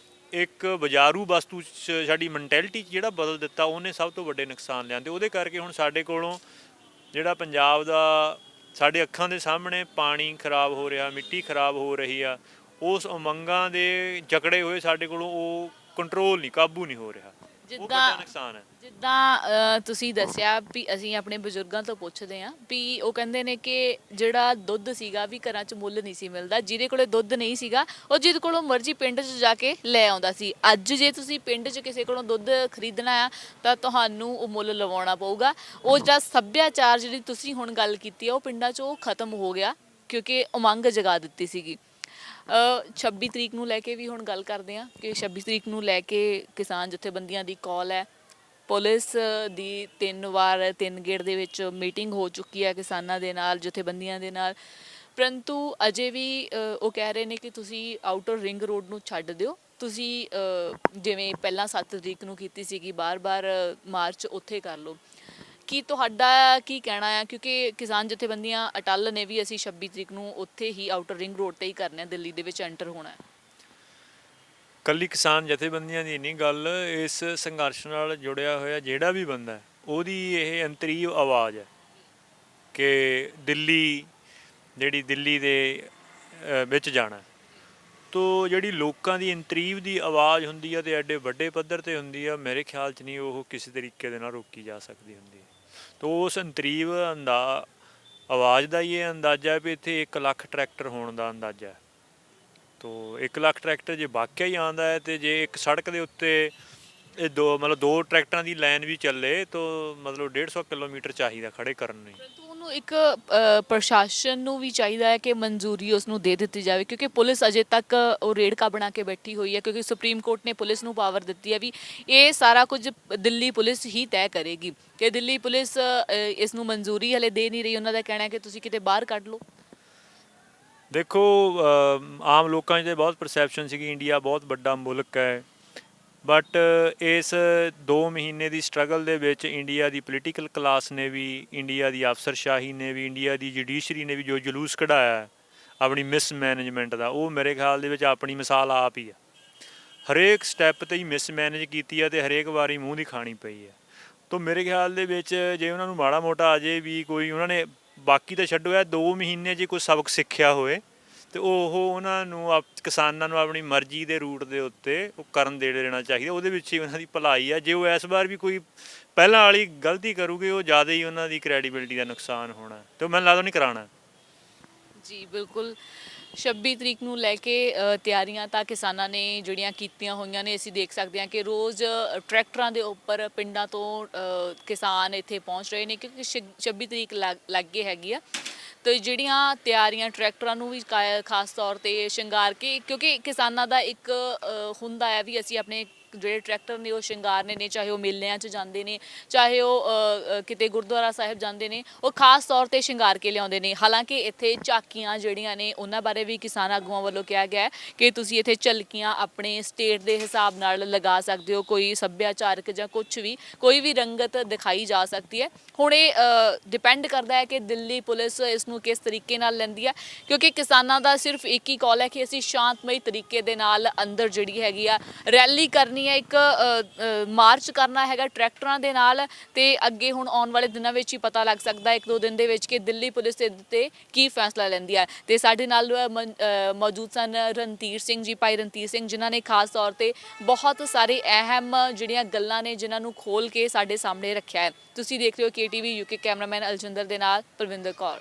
ਇੱਕ ਬਜ਼ਾਰੂ ਵਸਤੂ 'ਚ ਸਾਡੀ ਮੈਂਟੈਲਿਟੀ 'ਚ ਜਿਹੜਾ ਬਦਲ ਦਿੱਤਾ, ਉਹਨੇ ਸਭ ਤੋਂ ਵੱਡੇ ਨੁਕਸਾਨ ਲਿਆਂਦੇ। ਉਹਦੇ ਕਰਕੇ ਹੁਣ ਸਾਡੇ ਕੋਲੋਂ ਜਿਹੜਾ ਪੰਜਾਬ ਦਾ ਸਾਡੇ ਅੱਖਾਂ ਦੇ ਸਾਹਮਣੇ ਪਾਣੀ ਖਰਾਬ ਹੋ ਰਿਹਾ, ਮਿੱਟੀ ਖਰਾਬ ਹੋ ਰਹੀ ਆ, ਉਸ ਉਮੰਗਾਂ ਦੇ ਜਕੜੇ ਹੋਏ ਸਾਡੇ ਕੋਲੋਂ ਉਹ ਕੰਟਰੋਲ ਨਹੀਂ, ਕਾਬੂ ਨਹੀਂ ਹੋ ਰਿਹਾ। ਉਹ ਵੱਡਾ ਨੁਕਸਾਨ ਹੈ। ਜਿੱਦਾਂ ਤੁਸੀਂ ਦੱਸਿਆ ਵੀ ਅਸੀਂ ਆਪਣੇ ਬਜ਼ੁਰਗਾਂ ਤੋਂ ਪੁੱਛਦੇ ਹਾਂ ਵੀ ਉਹ ਕਹਿੰਦੇ ਨੇ ਕਿ ਜਿਹੜਾ ਦੁੱਧ ਸੀਗਾ ਵੀ ਘਰਾਂ 'ਚ ਮੁੱਲ ਨਹੀਂ ਸੀ ਮਿਲਦਾ, ਜਿਹਦੇ ਕੋਲੇ ਦੁੱਧ ਨਹੀਂ ਸੀਗਾ ਉਹ ਜਿਹਦੇ ਕੋਲੋਂ ਮਰਜ਼ੀ ਪਿੰਡ 'ਚ ਜਾ ਕੇ ਲੈ ਆਉਂਦਾ ਸੀ। ਅੱਜ ਜੇ ਤੁਸੀਂ ਪਿੰਡ 'ਚ ਕਿਸੇ ਕੋਲੋਂ ਦੁੱਧ ਖਰੀਦਣਾ ਆ ਤਾਂ ਤੁਹਾਨੂੰ ਉਹ ਮੁੱਲ ਲਵਾਉਣਾ ਪਊਗਾ। ਉਹ ਜਿਹੜਾ ਸੱਭਿਆਚਾਰ ਜਿਹੜੀ ਤੁਸੀਂ ਹੁਣ ਗੱਲ ਕੀਤੀ ਆ ਉਹ ਪਿੰਡਾਂ 'ਚ ਉਹ ਖਤਮ ਹੋ ਗਿਆ ਕਿਉਂਕਿ ਉਮੰਗ ਜਗਾ ਦਿੱਤੀ ਸੀਗੀ। 26 ਤਰੀਕ ਨੂੰ ਲੈ ਕੇ ਵੀ ਹੁਣ ਗੱਲ ਕਰਦੇ ਹਾਂ ਕਿ 26 ਤਰੀਕ ਨੂੰ ਲੈ ਕੇ ਕਿਸਾਨ ਜਥੇਬੰਦੀਆਂ ਦੀ ਕਾਲ ਹੈ। ਪੁਲਿਸ ਦੀ 3 ਵਾਰ 3 ਗੇੜ ਦੇ ਵਿੱਚ ਮੀਟਿੰਗ ਹੋ ਚੁੱਕੀ ਹੈ ਕਿਸਾਨਾਂ ਦੇ ਨਾਲ, ਜਥੇਬੰਦੀਆਂ ਦੇ ਨਾਲ, ਪਰੰਤੂ ਅਜੇ ਵੀ ਉਹ ਕਹਿ ਰਹੇ ਨੇ ਕਿ ਤੁਸੀਂ ਆਊਟਰ ਰਿੰਗ ਰੋਡ ਨੂੰ ਛੱਡ ਦਿਓ, ਤੁਸੀਂ ਜਿਵੇਂ ਪਹਿਲਾਂ 7 ਤਰੀਕ ਨੂੰ ਕੀਤੀ ਸੀਗੀ ਬਾਰ-ਬਾਰ ਮਾਰਚ ਉੱਥੇ ਕਰ ਲਓ। ਕੀ ਤੁਹਾਡਾ ਕੀ ਕਹਿਣਾ ਆ? ਕਿਉਂਕਿ ਕਿਸਾਨ ਜਥੇਬੰਦੀਆਂ ਅਟੱਲ ਨੇ ਵੀ ਅਸੀਂ 26 ਤਰੀਕ ਨੂੰ ਉੱਥੇ ਹੀ ਆਊਟਰ ਰਿੰਗ ਰੋਡ ਤੇ ਹੀ ਕਰਨਾ, ਦਿੱਲੀ ਦੇ ਵਿੱਚ ਐਂਟਰ ਹੋਣਾ ਹੈ। ਕੱਲੀ ਕਿਸਾਨ ਜਥੇਬੰਦੀਆਂ ਦੀ ਨਹੀਂ ਗੱਲ, ਇਸ ਸੰਘਰਸ਼ ਨਾਲ ਜੁੜਿਆ ਹੋਇਆ ਜਿਹੜਾ ਵੀ ਬੰਦਾ ਉਹਦੀ ਇਹ ਅੰਤਰੀਵ ਆਵਾਜ਼ ਹੈ ਕਿ ਦਿੱਲੀ ਦੇ ਵਿੱਚ ਜਾਣਾ। ਤੋ ਜਿਹੜੀ ਲੋਕਾਂ ਦੀ ਅੰਤਰੀਵ ਦੀ ਆਵਾਜ਼ ਹੁੰਦੀ ਆ ਤੇ ਐਡੇ ਵੱਡੇ ਪੱਧਰ ਤੇ ਹੁੰਦੀ ਆ, ਮੇਰੇ ਖਿਆਲ 'ਚ ਨਹੀਂ ਉਹ ਕਿਸੇ ਤਰੀਕੇ ਦੇ ਨਾਲ ਰੋਕੀ ਜਾ ਸਕਦੀ ਹੁੰਦੀ। ਤੋ ਉਸ ਅੰਤਰੀਵ ਆਵਾਜ਼ ਦਾ ਹੀ ਇਹ ਅੰਦਾਜ਼ਾ ਵੀ ਇੱਥੇ 1 ਲੱਖ ਟਰੈਕਟਰ ਹੋਣ ਦਾ ਅੰਦਾਜ਼ਾ ਹੈ। ਤੋ 1 ਲੱਖ ਟਰੈਕਟਰ ਜੇ ਵਾਕਿਆ ਹੀ ਆਉਂਦਾ ਹੈ ਤੇ ਜੇ ਇੱਕ ਸੜਕ ਦੇ ਉੱਤੇ ਇਹ ਦੋ ਟਰੈਕਟਰਾਂ ਦੀ ਲਾਈਨ ਵੀ ਚੱਲੇ ਤਾਂ ਮਤਲਬ 150 ਕਿਲੋਮੀਟਰ ਚਾਹੀਦਾ ਖੜੇ ਕਰਨ ਨੂੰ। ਉਹਨੂੰ ਇੱਕ ਪ੍ਰਸ਼ਾਸਨ ਨੂੰ ਵੀ ਚਾਹੀਦਾ ਹੈ ਕਿ ਮਨਜ਼ੂਰੀ ਉਸ ਨੂੰ ਦੇ ਦਿੱਤੀ ਜਾਵੇ ਕਿਉਂਕਿ ਪੁਲਿਸ ਅਜੇ ਤੱਕ ਉਹ ਰੇੜਕਾ ਬਣਾ ਕੇ ਬੈਠੀ ਹੋਈ ਹੈ ਕਿਉਂਕਿ ਸੁਪਰੀਮ ਕੋਰਟ ਨੇ ਪੁਲਿਸ ਨੂੰ ਪਾਵਰ ਦਿੱਤੀ ਹੈ ਵੀ ਇਹ ਸਾਰਾ ਕੁਝ ਦਿੱਲੀ ਪੁਲਿਸ ਹੀ ਤੈਅ ਕਰੇਗੀ ਕਿ ਦਿੱਲੀ ਪੁਲਿਸ ਇਸ ਨੂੰ ਮਨਜ਼ੂਰੀ ਹਲੇ ਦੇ ਨਹੀਂ ਰਹੀ। ਉਹਨਾਂ ਦਾ ਕਹਿਣਾ ਹੈ ਕਿ ਤੁਸੀਂ ਕਿਤੇ ਬਾਹਰ ਕੱਢ ਲਓ। ਦੇਖੋ, ਆਮ ਲੋਕਾਂ 'ਚ ਬਹੁਤ ਪਰਸੈਪਸ਼ਨ ਸੀਗੀ ਇੰਡੀਆ ਬਹੁਤ ਵੱਡਾ ਮੁਲਕ ਹੈ, ਬਟ ਇਸ 2 ਮਹੀਨੇ ਦੀ ਸਟਰਗਲ ਦੇ ਵਿੱਚ ਇੰਡੀਆ ਦੀ ਪੋਲੀਟੀਕਲ ਕਲਾਸ ਨੇ ਵੀ, ਇੰਡੀਆ ਦੀ ਅਫਸਰਸ਼ਾਹੀ ਨੇ ਵੀ, ਇੰਡੀਆ ਦੀ ਜੁਡੀਸ਼ਰੀ ਨੇ ਵੀ ਜੋ ਜਲੂਸ ਕਢਾਇਆ ਆਪਣੀ ਮਿਸਮੈਨੇਜਮੈਂਟ ਦਾ, ਉਹ ਮੇਰੇ ਖਿਆਲ ਦੇ ਵਿੱਚ ਆਪਣੀ ਮਿਸਾਲ ਆਪ ਹੀ ਆ। ਹਰੇਕ ਸਟੈਪ 'ਤੇ ਹੀ ਮਿਸਮੈਨੇਜ ਕੀਤੀ ਆ ਅਤੇ ਹਰੇਕ ਵਾਰੀ ਮੂੰਹ ਦੀ ਖਾਣੀ ਪਈ ਹੈ। ਤਾਂ ਮੇਰੇ ਖਿਆਲ ਦੇ ਵਿੱਚ ਜੇ ਉਹਨਾਂ ਨੂੰ ਮਾੜਾ ਮੋਟਾ ਅਜੇ ਵੀ ਕੋਈ ਉਹਨਾਂ ਨੇ ਬਾਕੀ ਤਾਂ ਛੱਡੋ ਹੈ 2 ਮਹੀਨੇ ਜੇ ਕੋਈ ਸਬਕ ਸਿੱਖਿਆ ਹੋਏ ਤੇ ਉਹ ਉਹਨਾਂ ਨੂੰ ਕਿਸਾਨਾਂ ਨੂੰ ਆਪਣੀ ਮਰਜ਼ੀ ਦੇ ਰੂਟ ਦੇ ਉੱਤੇ ਉਹ ਕਰਨ ਦੇ ਦੇਣਾ ਚਾਹੀਦਾ। ਉਹਦੇ ਵਿੱਚ ਹੀ ਉਹਨਾਂ ਦੀ ਭਲਾਈ ਆ। ਜੇ ਉਹ ਇਸ ਵਾਰ ਵੀ ਕੋਈ ਪਹਿਲਾਂ ਵਾਲੀ ਗਲਤੀ ਕਰੂਗੇ ਉਹ ਜ਼ਿਆਦਾ ਹੀ ਉਹਨਾਂ ਦੀ ਕ੍ਰੈਡੀਬਿਲਿਟੀ ਦਾ ਨੁਕਸਾਨ ਹੋਣਾ ਤੇ ਮੈਨੂੰ ਲੱਗਦਾ ਨਹੀਂ ਕਰਾਉਣਾ। ਜੀ ਬਿਲਕੁਲ, 26 ਤਰੀਕ ਨੂੰ ਲੈ ਕੇ ਤਿਆਰੀਆਂ ਤਾਂ ਕਿਸਾਨਾਂ ਨੇ ਜਿਹੜੀਆਂ ਕੀਤੀਆਂ ਹੋਈਆਂ ਨੇ। ਅਸੀਂ ਦੇਖ ਸਕਦੇ ਹਾਂ ਕਿ ਰੋਜ਼ ਟਰੈਕਟਰਾਂ ਦੇ ਉੱਪਰ ਪਿੰਡਾਂ ਤੋਂ ਕਿਸਾਨ ਇੱਥੇ ਪਹੁੰਚ ਰਹੇ ਨੇ ਕਿਉਂਕਿ 26 ਤਰੀਕ ਲੱਗੇ ਹੈਗੀ ਆ। ਤੇ ਜਿਹੜੀਆਂ ਤਿਆਰੀਆਂ ਟਰੈਕਟਰਾਂ ਨੂੰ ਵੀ ਖਾਸ ਤੌਰ 'ਤੇ ਸ਼ਿੰਗਾਰ ਕੇ, ਕਿਉਂਕਿ ਕਿਸਾਨਾਂ ਦਾ ਇੱਕ ਹੁੰਦਾ ਹੈ ਵੀ ਅਸੀਂ ਆਪਣੇ ਜਿਹੜੇ ਟਰੈਕਟਰ ਨੇ ਉਹ ਸ਼ਿੰਗਾਰਨੇ ਨੇ, ਚਾਹੇ ਉਹ ਮੇਲਿਆਂ 'ਚ ਜਾਂਦੇ ਨੇ, ਚਾਹੇ ਉਹ ਕਿਤੇ ਗੁਰਦੁਆਰਾ ਸਾਹਿਬ ਜਾਂਦੇ ਨੇ, ਉਹ ਖਾਸ ਤੌਰ 'ਤੇ ਸ਼ਿੰਗਾਰ ਕੇ ਲਿਆਉਂਦੇ ਨੇ। ਹਾਲਾਂਕਿ ਇੱਥੇ ਝਾਕੀਆਂ ਜਿਹੜੀਆਂ ਨੇ ਉਹਨਾਂ ਬਾਰੇ ਵੀ ਕਿਸਾਨ ਆਗੂਆਂ ਵੱਲੋਂ ਕਿਹਾ ਗਿਆ ਕਿ ਤੁਸੀਂ ਇੱਥੇ ਝਲਕੀਆਂ ਆਪਣੇ ਸਟੇਟ ਦੇ ਹਿਸਾਬ ਨਾਲ ਲਗਾ ਸਕਦੇ ਹੋ, ਕੋਈ ਸੱਭਿਆਚਾਰਕ ਜਾਂ ਕੁਛ ਵੀ ਕੋਈ ਵੀ ਰੰਗਤ ਦਿਖਾਈ ਜਾ ਸਕਦੀ ਹੈ। ਹੁਣ ਇਹ ਡਿਪੈਂਡ ਕਰਦਾ ਹੈ ਕਿ ਦਿੱਲੀ ਪੁਲਿਸ ਇਸ ਨੂੰ ਕਿਸ ਤਰੀਕੇ ਨਾਲ ਲੈਂਦੀ ਹੈ ਕਿਉਂਕਿ ਕਿਸਾਨਾਂ ਦਾ ਸਿਰਫ ਇੱਕ ਹੀ ਕਾਲ ਹੈ ਕਿ ਅਸੀਂ ਸ਼ਾਂਤਮਈ ਤਰੀਕੇ ਦੇ ਨਾਲ ਅੰਦਰ ਜਿਹੜੀ ਹੈਗੀ ਆ ਰੈਲੀ ਕਰਨੀ ਕਰਨੀ ਹੈ, ਇੱਕ ਮਾਰਚ ਕਰਨਾ ਹੈਗਾ ਟਰੈਕਟਰਾਂ ਦੇ ਨਾਲ। ਤੇ ਅੱਗੇ ਹੁਣ ਆਉਣ ਵਾਲੇ ਦਿਨਾਂ ਵਿੱਚ ਹੀ ਪਤਾ ਲੱਗ ਸਕਦਾ ਇੱਕ ਦੋ ਦਿਨ ਦੇ ਵਿੱਚ ਕਿ ਦਿੱਲੀ ਪੁਲਿਸ ਇਹਦੇ ਤੇ ਕੀ ਫੈਸਲਾ ਲੈਂਦੀ ਹੈ। ਤੇ ਸਾਡੇ ਨਾਲ ਮੌਜੂਦ ਸਨ ਰਣਧੀਰ ਸਿੰਘ ਜੀ, ਭਾਈ ਰਣਧੀਰ ਸਿੰਘ, ਜਿਨ੍ਹਾਂ ਨੇ ਖਾਸ ਤੌਰ ਤੇ ਬਹੁਤ ਸਾਰੇ ਅਹਿਮ ਜਿਹੜੀਆਂ ਗੱਲਾਂ ਨੇ ਜਿਨ੍ਹਾਂ ਨੂੰ ਖੋਲ ਕੇ ਸਾਡੇ ਸਾਹਮਣੇ ਰੱਖਿਆ ਹੈ। ਤੁਸੀਂ ਦੇਖ ਰਹੇ ਹੋ KTV UK, ਕੈਮਰਾਮੈਨ ਅਲਜਿੰਦਰ ਦੇ ਨਾਲ ਪਰਵਿੰਦਰ ਕੌਰ।